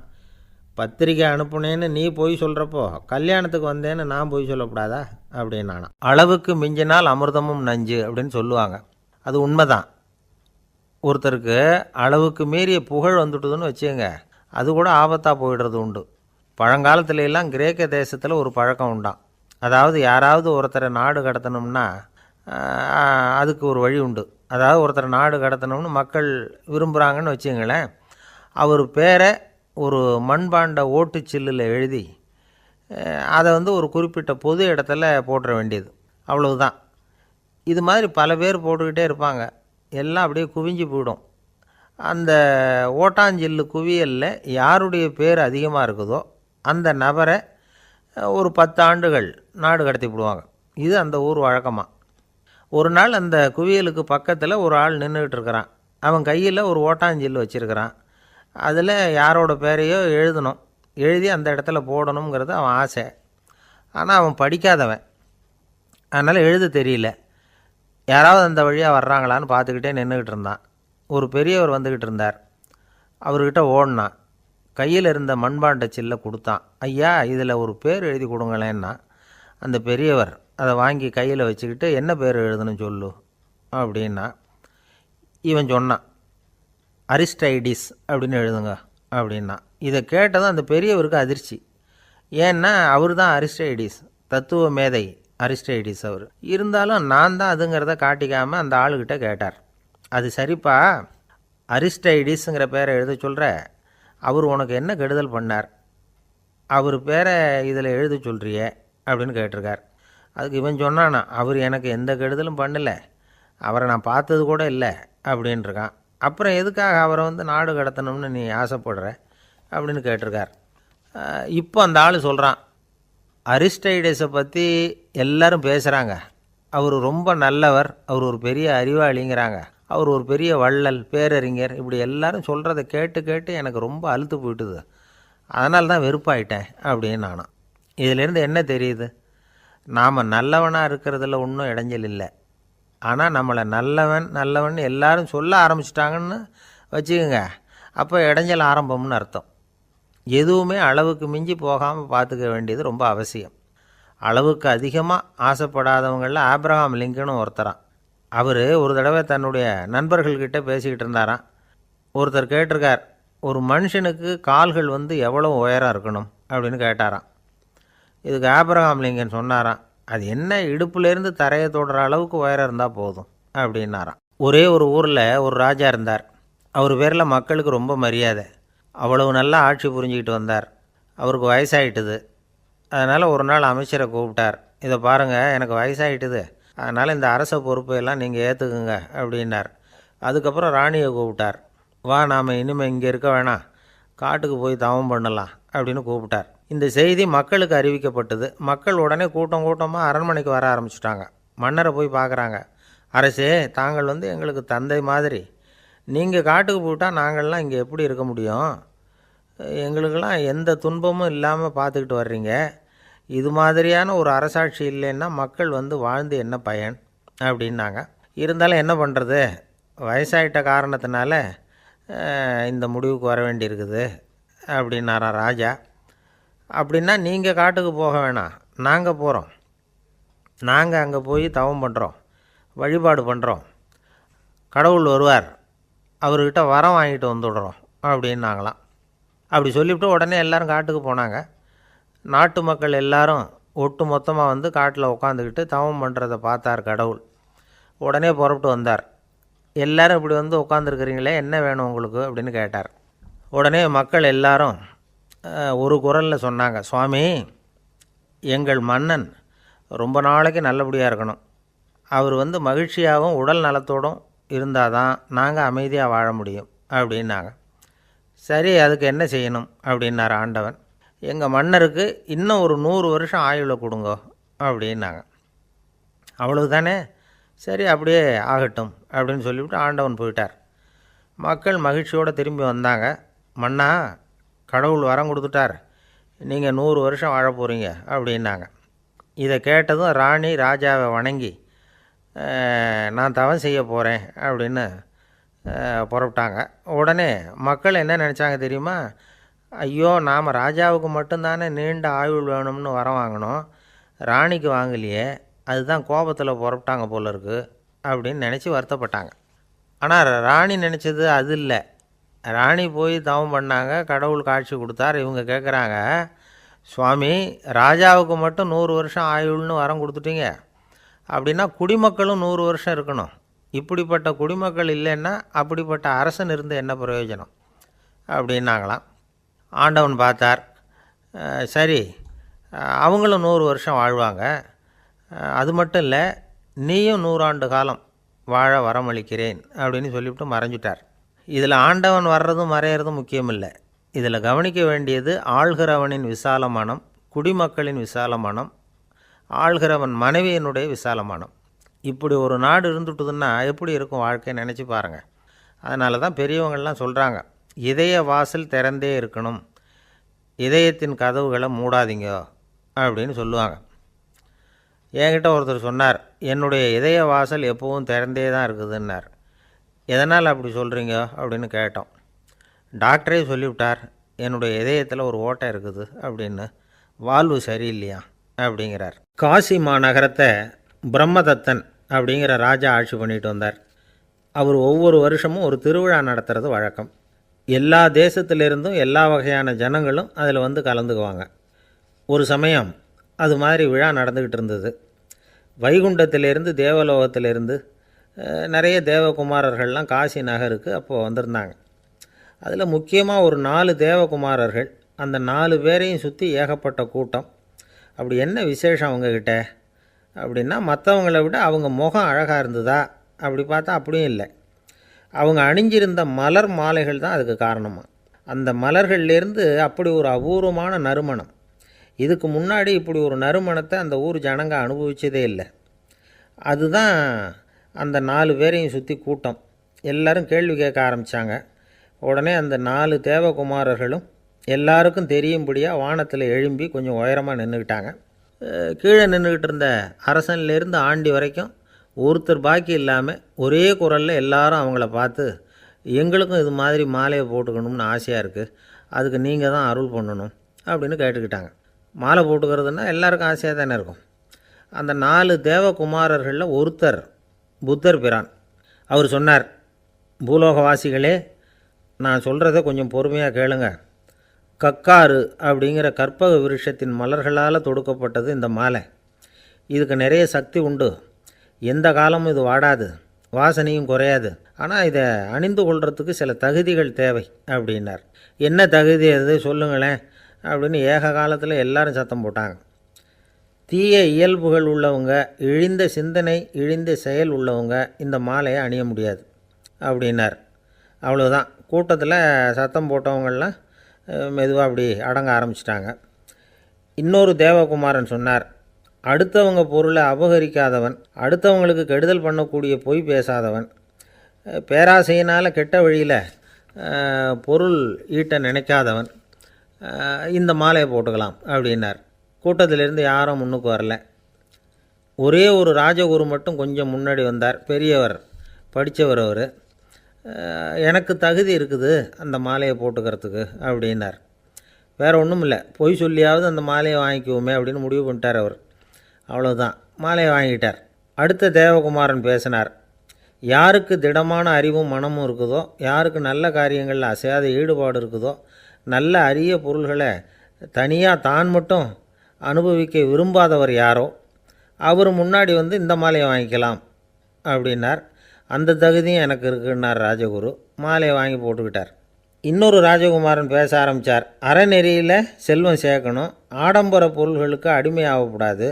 பத்திரிக்கை அனுப்புனேன்னு நீ போய் சொல்கிறப்போ கல்யாணத்துக்கு வந்தேன்னு நான் போய் சொல்லக்கூடாதா அப்படின்னானா. அளவுக்கு மிஞ்சினால் அமிர்தமும் நஞ்சு அப்படின்னு சொல்லுவாங்க. அது உண்மைதான். ஒருத்தருக்கு அளவுக்கு மீறிய புகழ் வந்துட்டுதுன்னு வச்சுங்க, அது கூட ஆபத்தாக போயிடுறது உண்டு. பழங்காலத்துல எல்லாம் கிரேக்க தேசத்தில் ஒரு பழக்கம் உண்டாம். அதாவது யாராவது ஒருத்தரை நாடு கடத்தணும்னா அதுக்கு ஒரு வழி உண்டு. அதாவது ஒருத்தரை நாடு கடத்தணும்னு மக்கள் விரும்புகிறாங்கன்னு வச்சுங்களேன், அவர் பேரை ஒரு மண்பாண்ட ஓட்டுச்சில்லில் எழுதி அதை ஒரு குறிப்பிட்ட பொது இடத்துல போட்டுற வேண்டியது, அவ்வளவுதான். இது மாதிரி பல பேர் போட்டுக்கிட்டே இருப்பாங்க, எல்லாம் அப்படியே குவிஞ்சு போயிடும். அந்த ஓட்டாஞ்சில்லு குவியலில் யாருடைய பேர் அதிகமாக இருக்குதோ அந்த நபரை ஒரு 10 ஆண்டுகள் நாடு கடத்தி விடுவாங்க. இது அந்த ஊர் வழக்கமாக. ஒரு நாள் அந்த குவியலுக்கு பக்கத்தில் ஒரு ஆள் நின்றுக்கிட்டு இருக்கிறான். அவன் கையில் ஒரு ஓட்டாஞ்சில்லு வச்சுருக்கிறான். அதில் யாரோட பேரையோ எழுதணும், எழுதி அந்த இடத்துல போடணுங்கிறது அவன் ஆசை. ஆனால் அவன் படிக்காதவன், அதனால் எழுத தெரியல. யாராவது அந்த வழியாக வர்றாங்களான்னு பார்த்துக்கிட்டே நின்றுக்கிட்டு இருந்தான். ஒரு பெரியவர் வந்துக்கிட்டு இருந்தார். அவர்கிட்ட ஓடினான். கையில் இருந்த மண்பாண்ட சில்லை கொடுத்தான். ஐயா, இதில் ஒரு பேர் எழுதி கொடுங்களேன்னா. அந்த பெரியவர் அதை வாங்கி கையில் வச்சுக்கிட்டு, என்ன பேர் எழுதணும் சொல்லு அப்படின்னா. இவன் சொன்னான், அரிஸ்டைடிஸ் அப்படின்னு எழுதுங்க அப்படின்னா. இதை கேட்டதும் அந்த பெரியவருக்கு அதிர்ச்சி. ஏன்னா அவர் தான் அரிஸ்டைடிஸ், தத்துவ மேதை அரிஸ்டைடிஸ் அவர். இருந்தாலும் நான் தான் அதுங்கிறத காட்டிக்காமல் அந்த ஆளுகிட்ட கேட்டார். அது சரிப்பா, அரிஸ்டைடிஸுங்கிற பேரை எழுத சொல்கிற, அவர் உனக்கு என்ன கெடுதல் பண்ணார்? அவர் பேரை இதில் எழுத சொல்கிறியே அப்படின்னு கேட்டிருக்கார். அதுக்கு இவன் சொன்னானா, அவர் எனக்கு எந்த கெடுதலும் பண்ணலை, அவரை நான் பார்த்தது கூட இல்லை அப்படின்ட்டுருக்கான். அப்புறம் எதுக்காக அவரை நாடு கடத்தணும்னு நீ ஆசைப்படுற அப்படின்னு கேட்டிருக்கார். இப்போ அந்த ஆள் சொல்கிறான், அரிஸ்டைடஸை பற்றி எல்லாரும் பேசுகிறாங்க, அவர் ரொம்ப நல்லவர், அவர் ஒரு பெரிய அறிவாளிங்கிறாங்க, அவர் ஒரு பெரிய வள்ளல், பேரறிஞர், இப்படி எல்லாரும் சொல்கிறத கேட்டு கேட்டு எனக்கு ரொம்ப அலுத்து போயிட்டுது, அதனால தான் வெறுப்பாயிட்டேன் அப்படின்னு நானும். இதிலேருந்து என்ன தெரியுது? நாம் நல்லவனாக இருக்கிறதுல ஒன்றும் இடைஞ்சல் இல்லை. ஆனால் நம்மளை நல்லவன் நல்லவன் எல்லாரும் சொல்ல ஆரம்பிச்சிட்டாங்கன்னு வச்சுக்கோங்க, அப்போ இடைஞ்சல் ஆரம்பம்னு அர்த்தம். எதுவுமே அளவுக்கு மிஞ்சி போகாமல் பார்த்துக்க வேண்டியது ரொம்ப அவசியம். அளவுக்கு அதிகமாக ஆசைப்படாதவங்களில் ஆப்ரஹாம் லிங்கனும் ஒருத்தரான். அவர் ஒரு தடவை தன்னுடைய நண்பர்கள்கிட்ட பேசிக்கிட்டு இருந்தாராம். ஒருத்தர் கேட்டிருக்கார், ஒரு மனுஷனுக்கு கால்கள் எவ்வளோ உயரம் இருக்கணும் அப்படின்னு கேட்டாராம். இதுக்கு ஆப்ரஹாம் லிங்கன் சொன்னாராம், அது என்ன, இடுப்புலேருந்து தரையை தொடுற அளவுக்கு உயரம் இருந்தால் போதும் அப்படின்னாராம். ஒரே ஒரு ஊரில் ஒரு ராஜா இருந்தார். அவர் பேரில் மக்களுக்கு ரொம்ப மரியாதை. அவ்வளவு நல்லா ஆட்சி புரிஞ்சிக்கிட்டு வந்தார். அவருக்கு வயசாகிட்டுது. அதனால் ஒரு நாள் அமைச்சரை கூப்பிட்டார். இதை பாருங்கள், எனக்கு வயசாகிட்டுது, அதனால் இந்த அரச பொறுப்பையெல்லாம் நீங்கள் ஏற்றுக்குங்க அப்படின்னார். அதுக்கப்புறம் ராணியை கூப்பிட்டார். வா, நாம் இனிமேல் இங்கே இருக்க வேணாம், காட்டுக்கு போய் தவம் பண்ணலாம் அப்படின்னு கூப்பிட்டார். இந்த செய்தி மக்களுக்கு அறிவிக்கப்பட்டது. மக்கள் உடனே கூட்டம் கூட்டமாக அரண்மனைக்கு வர ஆரம்பிச்சிட்டாங்க. மன்னரை போய் பார்க்குறாங்க. அரசே, தாங்கள் எங்களுக்கு தந்தை மாதிரி, நீங்கள் காட்டுக்கு போயிட்டால் நாங்கள்லாம் இங்கே எப்படி இருக்க முடியும்? எங்களுக்கெல்லாம் எந்த துன்பமும் இல்லாமல் பார்த்துக்கிட்டு வர்றீங்க. இது மாதிரியான ஒரு அரசாட்சி இல்லைன்னா மக்கள் வாழ்ந்து என்ன பயன் அப்படின்னாங்க. இருந்தாலும் என்ன பண்ணுறது, வயசாயிட்ட காரணத்தினால இந்த முடிவுக்கு வர வேண்டியிருக்குது அப்படின்னாராம் ராஜா. அப்படின்னா நீங்கள் காட்டுக்கு போக வேணாம், நாங்கள் போகிறோம். நாங்கள் அங்கே போய் தவம் பண்ணுறோம், வழிபாடு பண்ணுறோம், கடவுள் வருவார், அவர்கிட்ட வரம் வாங்கிட்டு வந்துடுறோம் அப்படின்னாங்களாம். அப்படி சொல்லிவிட்டு உடனே எல்லோரும் காட்டுக்கு போனாங்க. நாட்டு மக்கள் எல்லாரும் ஒட்டு மொத்தமாக காட்டில் உட்காந்துக்கிட்டு தவம் பண்ணுறதை பார்த்தார் கடவுள். உடனே புறப்பட்டு வந்தார். எல்லோரும் இப்படி உட்காந்துருக்குறீங்களே, என்ன வேணும் உங்களுக்கு அப்படின்னு கேட்டார். உடனே மக்கள் எல்லாரும் ஒரு குரலில் சொன்னாங்க, சுவாமி, எங்கள் மன்னன் ரொம்ப நாளைக்கு நல்லபடியாக இருக்கணும், அவர் மகிழ்ச்சியாகவும் உடல் நலத்தோடும் இருந்தால் தான் நாங்கள் அமைதியாக வாழ முடியும் அப்படின்னாங்க. சரி, அதுக்கு என்ன செய்யணும் அப்படின்னார் ஆண்டவன். எங்கள் மன்னருக்கு இன்னும் ஒரு 100 வருஷம் ஆயுளை கொடுங்க அப்படின்னாங்க. அவ்வளவு தானே, சரி அப்படியே ஆகட்டும் அப்படின்னு சொல்லிவிட்டு ஆண்டவன் போயிட்டார். மக்கள் மகிழ்ச்சியோடு திரும்பி வந்தாங்க. மன்னா, கடவுள் வரம் கொடுத்துட்டார், நீங்கள் 100 வருஷம் வாழ போகிறீங்க அப்படின்னாங்க. இதை கேட்டதும் ராணி ராஜாவை வணங்கி, நான் தவம் செய்ய போகிறேன் அப்படின்னு புறப்பட்டாங்க. உடனே மக்கள் என்ன நினச்சாங்க தெரியுமா? ஐயோ, நாம் ராஜாவுக்கு மட்டும்தானே நீண்ட ஆயுள் வேணும்னு வரம் வாங்கினோம், ராணிக்கு வாங்கலையே, அதுதான் கோபத்தில் புறப்பட்டாங்க போல இருக்குது அப்படின்னு நினச்சி வருத்தப்பட்டாங்க. ஆனால் ராணி நினச்சது அது இல்லை. ராணி போய் தவம் பண்ணாங்க, கடவுள் காட்சி கொடுத்தார். இவங்க கேட்குறாங்க, சுவாமி, ராஜாவுக்கு மட்டும் 100 வருஷம் ஆயுள்னு வரம் கொடுத்துட்டீங்க, அப்படின்னா குடிமக்களும் 100 வருஷம் இருக்கணும். இப்படிப்பட்ட குடிமக்கள் இல்லைன்னா அப்படிப்பட்ட அரசன் இருந்து என்ன பிரயோஜனம் அப்படின்னாங்களாம். ஆண்டவன் பார்த்தார், சரி அவங்களும் 100 வருஷம் வாழ்வாங்க, அது மட்டும் இல்லை நீயும் 100 ஆண்டு காலம் வாழ வரமளிக்கிறேன் அப்படின்னு சொல்லிவிட்டு மறைஞ்சிட்டார். இதில் ஆண்டவன் வர்றதும் மறையிறதும் முக்கியம் இல்லை. இதில் கவனிக்க வேண்டியது ஆள்கிறவனின் விசால மனம், குடிமக்களின் விசால மனம், ஆள்கிறவன் மனைவியினுடைய விசால மனம். இப்படி ஒரு நாடு இருந்துட்டுதுன்னா எப்படி இருக்கும் வாழ்க்கையை நினச்சி பாருங்கள். அதனால தான் பெரியவங்கள்லாம் சொல்கிறாங்க, இதய வாசல் திறந்தே இருக்கணும், இதயத்தின் கதவுகளை மூடாதீங்க அப்படின்னு சொல்லுவாங்க. என்கிட்ட ஒருத்தர் சொன்னார், என்னுடைய இதய வாசல் எப்போவும் திறந்தே தான் இருக்குதுன்னார். எதனால் அப்படி சொல்கிறீங்க அப்படின்னு கேட்டோம். டாக்டரே சொல்லிவிட்டார், என்னுடைய இதயத்தில் ஒரு ஓட்டை இருக்குது அப்படின்னு, வால்வு சரியில்லையா அப்படிங்கிறார். காசி மாநகரத்தை பிரம்மதத்தன் அப்படிங்கிற ராஜா ஆட்சி பண்ணிட்டு வந்தார். அவர் ஒவ்வொரு வருஷமும் ஒரு திருவிழா நடத்துறது வழக்கம். எல்லா தேசத்திலிருந்தும் எல்லா வகையான ஜனங்களும் அதில் வந்து கலந்துக்குவாங்க. ஒரு சமயம் அது மாதிரி விழா நடந்துக்கிட்டு இருந்தது. வைகுண்டத்திலேருந்து தேவலோகத்திலேருந்து நிறைய தேவகுமாரர்கள்லாம் காசி நகருக்கு அப்போது வந்திருந்தாங்க. அதில் முக்கியமாக ஒரு 4 தேவகுமாரர்கள், அந்த 4 பேரையும் சுற்றி ஏகப்பட்ட கூட்டம். அப்படி என்ன விசேஷம் அவங்கக்கிட்ட அப்படின்னா, மற்றவங்கள விட அவங்க முகம் அழகாக இருந்ததா அப்படி பார்த்தா அப்படியும் இல்லை. அவங்க அணிஞ்சிருந்த மலர் மாலைகள் தான் அதுக்கு காரணமாக. அந்த மலர்கள்லேருந்து அப்படி ஒரு அபூர்வமான நறுமணம், இதுக்கு முன்னாடி இப்படி ஒரு நறுமணத்தை அந்த ஊர் ஜனங்க அனுபவிச்சதே இல்லை. அதுதான் அந்த 4 பேரையும் சுற்றி கூட்டம். எல்லோரும் கேள்வி கேட்க ஆரம்பித்தாங்க. உடனே அந்த 4 தேவகுமாரர்களும் எல்லாருக்கும் தெரியும்படியாக வானத்தில் எழும்பி கொஞ்சம் உயரமாக நின்றுக்கிட்டாங்க. கீழே நின்றுக்கிட்டு இருந்த அரசன்லேருந்து ஆண்டி வரைக்கும் ஒருத்தர் பாக்கி இல்லாமல் ஒரே குரலில் எல்லாரும் அவங்கள பார்த்து, எங்களுக்கும் இது மாதிரி மாலையை போட்டுக்கணும்னு ஆசையாக இருக்குது, அதுக்கு நீங்கள் தான் அருள் பண்ணணும் அப்படின்னு கேட்டுக்கிட்டாங்க. மாலை போட்டுக்கிறதுனா எல்லாருக்கும் ஆசையாக தானே இருக்கும். அந்த 4 தேவகுமாரர்களில் ஒருத்தர் புத்தர் பிரான். அவர் சொன்னார், பூலோகவாசிகளே, நான் சொல்கிறத கொஞ்சம் பொறுமையாக கேளுங்க. கக்காரு அப்படிங்கிற கற்பக விருஷத்தின் மலர்களால் தொடுக்கப்பட்டது இந்த மாலை. இதுக்கு நிறைய சக்தி உண்டு, எந்த காலமும் இது வாடாது, வாசனையும் குறையாது. ஆனால் இதை அணிந்து கொள்கிறதுக்கு சில தகுதிகள் தேவை அப்படின்னார். என்ன தகுதி அது சொல்லுங்களேன் அப்படின்னு ஏக காலத்தில் எல்லாரும் சத்தம் போட்டாங்க. தீய இயல்புகள் உள்ளவங்க, இழிந்த சிந்தனை இழிந்த செயல் உள்ளவங்க இந்த மாலையை அணிய முடியாது அப்படின்னார். அவ்வளோதான். கூட்டத்தில் சத்தம் போட்டவங்கள்லாம் மெதுவாக அப்படி அடங்க ஆரம்பிச்சிட்டாங்க. இன்னொரு தேவகுமாரன் சொன்னார், அடுத்தவங்க பொருளை அபகரிக்காதவன், அடுத்தவங்களுக்கு கெடுதல் பண்ணக்கூடிய பொய் பேசாதவன், பேராசையினால் கெட்ட வழியில் பொருள் ஈட்ட நினைக்காதவன் இந்த மாலையை போட்டுக்கலாம் அப்படின்னார். கூட்டத்திலிருந்து யாரும் முன்னுக்கு வரல. ஒரே ஒரு ராஜகுரு மட்டும் கொஞ்சம் முன்னாடி வந்தார். பெரியவர், படித்தவர். அவர், எனக்கு தகுதி இருக்குது அந்த மாலையை போட்டுக்கிறதுக்கு அப்படின்னார். வேறு ஒன்றும் இல்லை, பொய் சொல்லியாவது அந்த மாலையை வாங்கிக்குவோமே அப்படின்னு முடிவு பண்ணிட்டார் அவர். அவ்வளோதான், மாலையை வாங்கிட்டார். அடுத்த தேவகுமாரன் பேசினார். யாருக்கு திடமான அறிவும் மனமும் இருக்குதோ, யாருக்கு நல்ல காரியங்களில் அசையாத ஈடுபாடு இருக்குதோ, நல்ல அரிய பொருள்களை தனியாக தான் மட்டும் அனுபவிக்க விரும்பாதவர் யாரோ அவர் முன்னாடி வந்து இந்த மாலையை வாங்கிக்கலாம் அப்படின்னார். அந்த தகுதியும் எனக்கு இருக்குன்னார் ராஜகுரு. மாலையை வாங்கி போட்டுக்கிட்டார். இன்னொரு ராஜகுமாரன் பேச ஆரம்பித்தார். அறநெறியில் செல்வம் சேர்க்கணும், ஆடம்பர பொருள்களுக்கு அடிமையாகக்கூடாது,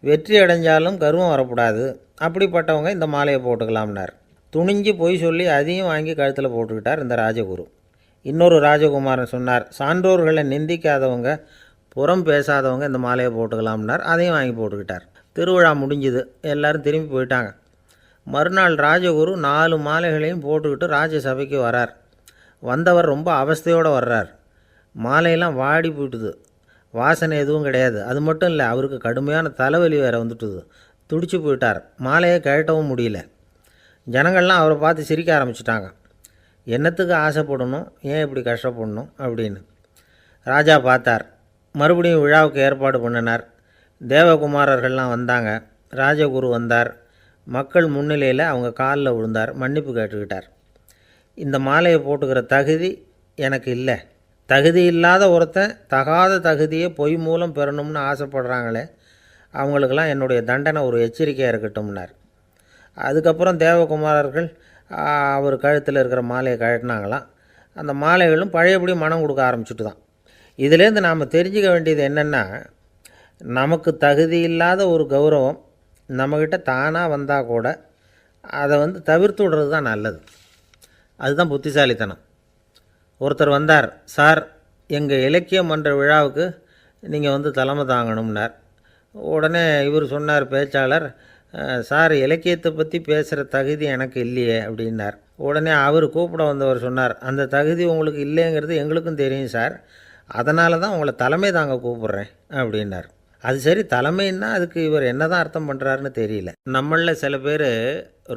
வெற்றி அடைஞ்சாலும் கர்வம் வரக்கூடாது, அப்படிப்பட்டவங்க இந்த மாலையை போட்டுக்கலாம்னார். துணிஞ்சு பொய் சொல்லி அதையும் வாங்கி கழுத்தில் போட்டுக்கிட்டார் இந்த ராஜகுரு. இன்னொரு ராஜகுமாரன் சொன்னார், சான்றோர்களை நிந்திக்காதவங்க, புறம் பேசாதவங்க இந்த மாலையை போட்டுக்கலாம்னார். அதையும் வாங்கி போட்டுக்கிட்டார். திருவிழா முடிஞ்சுது, எல்லோரும் திரும்பி போயிட்டாங்க. மறுநாள் ராஜகுரு 4 மாலைகளையும் போட்டுக்கிட்டு ராஜசபைக்கு வரார். வந்தவர் ரொம்ப அவஸ்தையோடு வர்றார். மாலையெல்லாம் வாடி போயிட்டுது, வாசனை எதுவும் கிடையாது. அது மட்டும் இல்லை, அவருக்கு கடுமையான தலைவலி வேறு வந்துட்டுது. துடிச்சு போயிட்டார். மாலையை கழட்டவும் முடியல. ஜனங்கள்லாம் அவரை பார்த்து சிரிக்க ஆரம்பிச்சிட்டாங்க. என்னத்துக்கு ஆசைப்படணும், ஏன் இப்படி கஷ்டப்படணும் அப்படின்னு. ராஜா பார்த்தார். மறுபடியும் விழாவுக்கு ஏற்பாடு பண்ணினார். தேவகுமாரர்கள்லாம் வந்தாங்க. ராஜகுரு வந்தார். மக்கள் முன்னிலையில் அவங்க காலில் விழுந்தார், மன்னிப்பு கேட்டுக்கிட்டார். இந்த மாலையை போட்டுக்கிற தகுதி எனக்கு இல்லை. தகுதி இல்லாத ஒருத்தன் தகாத தகுதியை பொய் மூலம் பெறணும்னு ஆசைப்படுறாங்களே, அவங்களுக்கெல்லாம் என்னுடைய தண்டனை ஒரு எச்சரிக்கையாக இருக்கட்டும்னார். அதுக்கப்புறம் தேவகுமாரர்கள் அவர் கழுத்தில் இருக்கிற மாலையை கழட்டினாங்களாம். அந்த மாலைகளும் பழையபடி மனம் கொடுக்க ஆரம்பிச்சுட்டு தான். இதிலேருந்து நாம் தெரிஞ்சுக்க வேண்டியது என்னென்னா, நமக்கு தகுதி இல்லாத ஒரு கௌரவம் நம்மக்கிட்ட தானாக வந்தால் கூட அதை தவிர்த்து விடுறது தான் நல்லது. அதுதான் புத்திசாலித்தனம். ஒருத்தர் வந்தார், சார் எங்கள் இலக்கிய மன்ற விழாவுக்கு நீங்கள் தலைமை தாங்கணும்னார். உடனே இவர் சொன்னார், பேச்சாளர், சார் இலக்கியத்தை பற்றி பேசுகிற தகுதி எனக்கு இல்லையே அப்படின்னார். உடனே அவர் கூப்பிட வந்தவர் சொன்னார், அந்த தகுதி உங்களுக்கு இல்லைங்கிறது எங்களுக்கும் தெரியும் சார், அதனால தான் உங்களை தலைமை தாங்க கூப்பிட்றேன் அப்படின்னார். அது சரி, தலைமைன்னா அதுக்கு இவர் என்ன தான் அர்த்தம் பண்ணுறாருன்னு தெரியல. நம்மளில் சில பேர்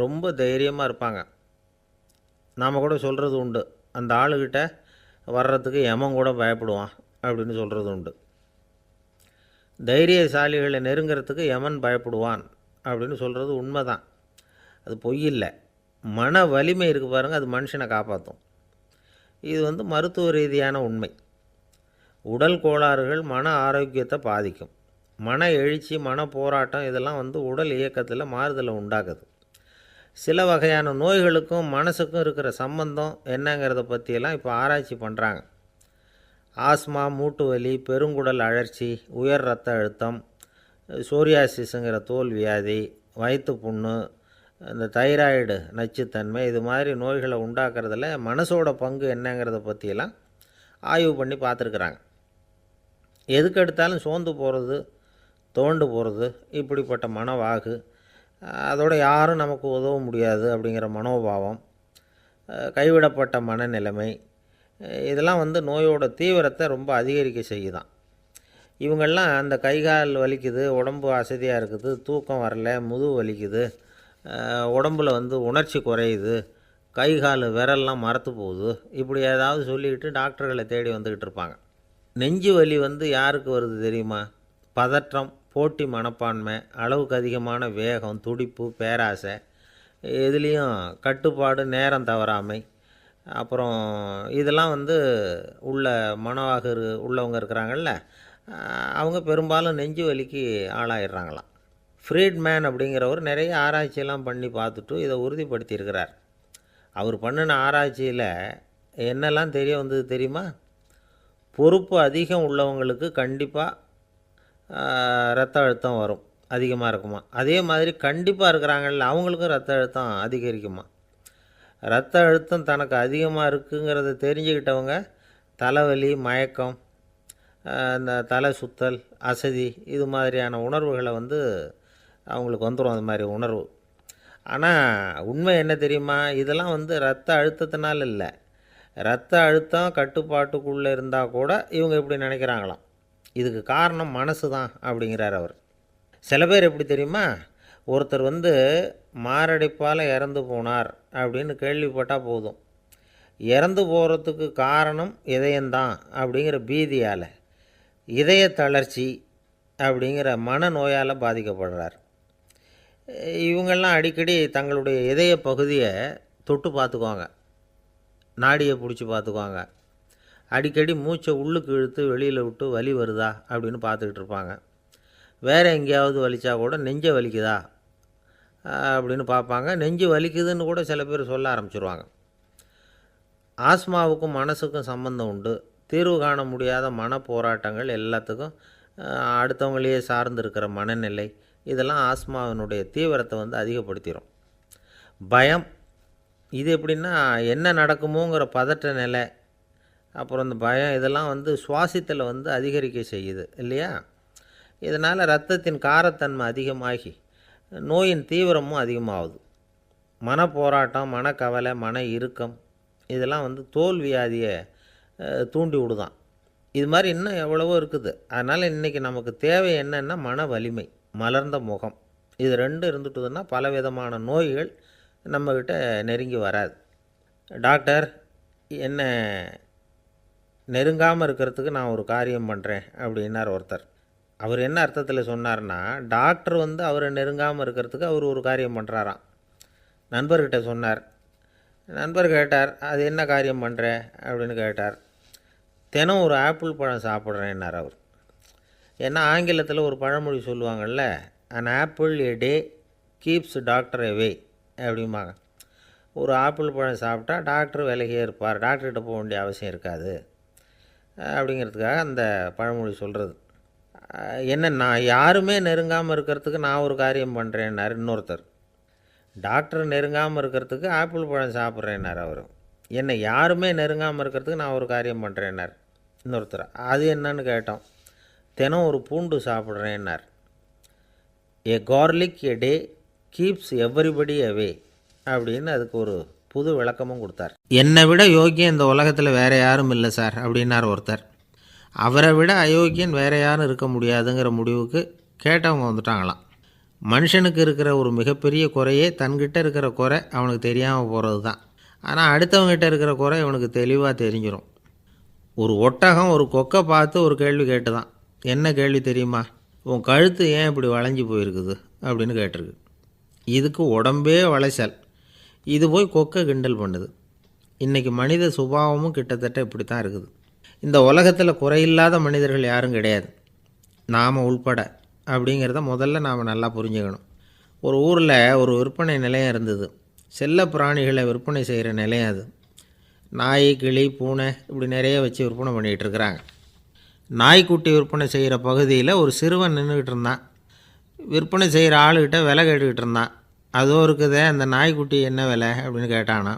ரொம்ப தைரியமாக இருப்பாங்க. நாம் கூட சொல்கிறது உண்டு, அந்த ஆளுகிட்ட வர்றதுக்கு யமன் கூட பயப்படுவான் அப்படின்னு சொல்கிறது உண்டு. தைரியசாலிகளை நெருங்கிறதுக்கு யமன் பயப்படுவான் அப்படின்னு சொல்கிறது உண்மை தான். அது பொய் இல்லை. மன வலிமை இருக்குது பாருங்கள், அது மனுஷனை காப்பாற்றும். இது மருத்துவ ரீதியான உண்மை. உடல் கோளாறுகள் மன ஆரோக்கியத்தை பாதிக்கும். மன எழுச்சி, மன போராட்டம் இதெல்லாம் உடல் இயக்கத்தில் மாறுதலை உண்டாக்குது. சில வகையான நோய்களுக்கும் மனசுக்கும் இருக்கிற சம்பந்தம் என்னங்கிறத பற்றியெல்லாம் இப்போ ஆராய்ச்சி பண்ணுறாங்க. ஆஸ்மா, மூட்டு வலி, பெருங்குடல் அழற்சி, உயர் இரத்த அழுத்தம், சோரியாசிஸுங்கிற தோல் வியாதி, வயிற்று புண்ணு, இந்த தைராய்டு நச்சுத்தன்மை, இது மாதிரி நோய்களை உண்டாக்குறதுல மனசோட பங்கு என்னங்கிறத பற்றியெல்லாம் ஆய்வு பண்ணி பார்த்துருக்குறாங்க. எதுக்கு எடுத்தாலும் சோர்ந்து போகிறது, தோண்டு போகிறது, இப்படிப்பட்ட மனவாகு, அதோட யாரும் நமக்கு உதவ முடியாது அப்படிங்கிற மனோபாவம், கைவிடப்பட்ட மனநிலைமை, இதெல்லாம் நோயோட தீவிரத்தை ரொம்ப அதிகரிக்க செய்யுதான். இவங்கெல்லாம் அந்த கைகால் வலிக்குது, உடம்பு அசதியாக இருக்குது, தூக்கம் வரல, முதுகு வலிக்குது, உடம்பில் உணர்ச்சி குறையுது, கை கால் விரல்லாம் மரத்து போகுது, இப்படி ஏதாவது சொல்லிக்கிட்டு டாக்டர்களை தேடி வந்துக்கிட்டு இருப்பாங்க. நெஞ்சு வலி யாருக்கு வருது தெரியுமா? பதற்றம், போட்டி மனப்பான்மை, அளவுக்கு அதிகமான வேகம், துடிப்பு, பேராசை, இதுலேயும் கட்டுப்பாடு, நேரம் தவறாமை, அப்புறம் இதெல்லாம் உள்ள மனவாக உள்ளவங்க இருக்கிறாங்கல்ல, அவங்க பெரும்பாலும் நெஞ்சு வலிக்கு ஆளாயிடுறாங்களாம். ஃப்ரீட்மேன் அப்படிங்கிறவர் நிறைய ஆராய்ச்சியெல்லாம் பண்ணி பார்த்துட்டு இதை உறுதிப்படுத்தியிருக்கிறார். அவர் பண்ணின ஆராய்ச்சியில் என்னெல்லாம் தெரிய வந்தது தெரியுமா? பொறுப்பு அதிகம் உள்ளவங்களுக்கு கண்டிப்பாக இரத்த அழுத்தம் வரும், அதிகமாக இருக்குமா. அதே மாதிரி கண்டிப்பாக இருக்கிறாங்கல்ல, அவங்களுக்கும் இரத்த அழுத்தம் அதிகரிக்குமா. இரத்த அழுத்தம் தனக்கு அதிகமாக இருக்குங்கிறத தெரிஞ்சுக்கிட்டவங்க தலைவலி, மயக்கம், இந்த தலை சுத்தல், அசதி, இது மாதிரியான உணர்வுகளை அவங்களுக்கு வந்துடும், அது மாதிரி உணர்வு. ஆனால் உண்மை என்ன தெரியுமா? இதெல்லாம் இரத்த அழுத்தத்தினால இல்லை, இரத்த அழுத்தம் கட்டுப்பாட்டுக்குள்ளே இருந்தால் கூட இவங்க இப்படி நினைக்கிறாங்களாம். இதுக்கு காரணம் மனசு தான் அப்படிங்கிறார் அவர். சில பேர் எப்படி தெரியுமா? ஒருத்தர் மாரடைப்பால் இறந்து போனார் அப்படின்னு கேள்விப்பட்டால் போதும், இறந்து போகிறதுக்கு காரணம் இதயம்தான் அப்படிங்கிற பீதியால், இதய தளர்ச்சி அப்படிங்கிற மனநோயால் பாதிக்கப்படுறார். இவங்கெல்லாம் அடிக்கடி தங்களுடைய இதய பகுதியை தொட்டு பார்த்துக்குவாங்க, நாடியை பிடிச்சி பார்த்துக்குவாங்க, அடிக்கடி மூச்சை உள்ளுக்கு இழுத்து வெளியில் விட்டு வலி வருதா அப்படின்னு பார்த்துக்கிட்டு இருப்பாங்க. வேறு எங்கேயாவது வலிச்சா கூட நெஞ்சை வலிக்குதா அப்படின்னு பார்ப்பாங்க. நெஞ்சு வலிக்குதுன்னு கூட சில பேர் சொல்ல ஆரம்பிச்சிருவாங்க. ஆஸ்மாவுக்கும் மனசுக்கும் சம்பந்தம் உண்டு. தீர்வு காண முடியாத மன போராட்டங்கள் எல்லாத்துக்கும் அடுத்தவங்களையே சார்ந்து இருக்கிற மனநிலை, இதெல்லாம் ஆஸ்மாவினுடைய தீவிரத்தை அதிகப்படுத்திடும். பயம், இது எப்படின்னா என்ன நடக்குமோங்கிற பதற்ற நிலை, அப்புறம் இந்த பயம், இதெல்லாம் சுவாசித்தலை அதிகரிக்க செய்யுது இல்லையா. இதனால் இரத்தத்தின் காரத்தன்மை அதிகமாகி நோயின் தீவிரமும் அதிகமாகுது. மன போராட்டம், மனக்கவலை, மன இறுக்கம், இதெல்லாம் தோல் வியாதியை தூண்டி விடுதான். இது மாதிரி இன்னும் எவ்வளவோ இருக்குது. அதனால் இன்றைக்கி நமக்கு தேவை என்னென்னா மன வலிமை, மலர்ந்த முகம், இது ரெண்டும் இருந்துட்டுதுன்னா பலவிதமான நோய்கள் நம்மக்கிட்ட நெருங்கி வராது. டாக்டர் என்ன நெருங்காமல் இருக்கிறதுக்கு நான் ஒரு காரியம் பண்ணுறேன் அப்படின்னார் ஒருத்தர். அவர் என்ன அர்த்தத்தில் சொன்னார்னா, டாக்டர் அவரை நெருங்காமல் இருக்கிறதுக்கு அவர் ஒரு காரியம் பண்ணுறாராம். நண்பர்கிட்ட சொன்னார். நண்பர் கேட்டார், அது என்ன காரியம் பண்ணுற அப்படின்னு கேட்டார். தினம் ஒரு ஆப்பிள் பழம் சாப்பிட்றேன்னார் அவர். ஏன்னா ஆங்கிலத்தில் ஒரு பழமொழி சொல்லுவாங்கள்ல, an apple a day keeps doctor away அப்படிம்பாங்க. ஒரு ஆப்பிள் பழம் சாப்பிட்டா டாக்டர் விலகியே இருப்பார், டாக்டர்கிட்ட போக வேண்டிய அவசியம் இருக்காது. அப்படிங்கிறதுக்காக அந்த பழமொழி சொல்கிறது. என்ன, நான் யாருமே நெருங்காமல் இருக்கிறதுக்கு நான் ஒரு காரியம் பண்ணுறேன்னார் இன்னொருத்தர். டாக்டர் நெருங்காமல் இருக்கிறதுக்கு ஆப்பிள் பழம் சாப்பிட்றேன்னார் அவர். என்னை யாருமே நெருங்காமல் இருக்கிறதுக்கு நான் ஒரு காரியம் பண்ணுறேன்னார் இன்னொருத்தர். அது என்னன்னு கேட்டோம். தினம் ஒரு பூண்டு சாப்பிட்றேன்னார். ஏ கார்லிக் எ டே கீப்ஸ் எவ்ரிபடி அவே அப்படின்னு அதுக்கு ஒரு புது விளக்கமும் கொடுத்தார். என்னை விட யோக்கியம் இந்த உலகத்தில் வேறு யாரும் இல்லை சார் அப்படின்னார் ஒருத்தர். அவரை விட அயோக்கியன் வேறு யாரும் இருக்க முடியாதுங்கிற முடிவுக்கு கேட்டவங்க வந்துட்டாங்களாம். மனுஷனுக்கு இருக்கிற ஒரு மிகப்பெரிய குறையே தன்கிட்ட இருக்கிற குறை அவனுக்கு தெரியாமல் போகிறது தான். ஆனால் அடுத்தவங்ககிட்ட இருக்கிற குறை இவனுக்கு தெளிவாக தெரிஞ்சிடும். ஒரு ஒட்டகம் ஒரு கொக்கை பார்த்து ஒரு கேள்வி கேட்டு தான். என்ன கேள்வி தெரியுமா? உன் கழுத்து ஏன் இப்படி வளைஞ்சி போயிருக்குது அப்படின்னு கேட்டிருக்கு. இதுக்கு உடம்பே வளைச்சல். இது போய் கொக்கை கிண்டல் பண்ணுது. இன்றைக்கி மனித சுபாவமும் கிட்டத்தட்ட இப்படி தான் இருக்குது. இந்த உலகத்தில் குறையில்லாத மனிதர்கள் யாரும் கிடையாது, நாம் உள்பட. அப்படிங்கிறத முதல்ல நாம் நல்லா புரிஞ்சுக்கணும். ஒரு ஊரில் ஒரு விற்பனை நிலையம் இருந்தது. செல்ல பிராணிகளை விற்பனை செய்கிற நிலையம் அது. நாய், கிளி, பூனை இப்படி நிறைய வச்சு விற்பனை பண்ணிகிட்டு இருக்கிறாங்க. நாய்க்குட்டி விற்பனை செய்கிற பகுதியில் ஒரு சிறுவன் நின்றுக்கிட்டு இருந்தான். விற்பனை செய்கிற ஆளுக்கிட்ட விலை கேட்டுக்கிட்டு இருந்தான். அதோ இருக்குதே அந்த நாய்க்குட்டி என்ன விலை அப்படின்னு கேட்டானா.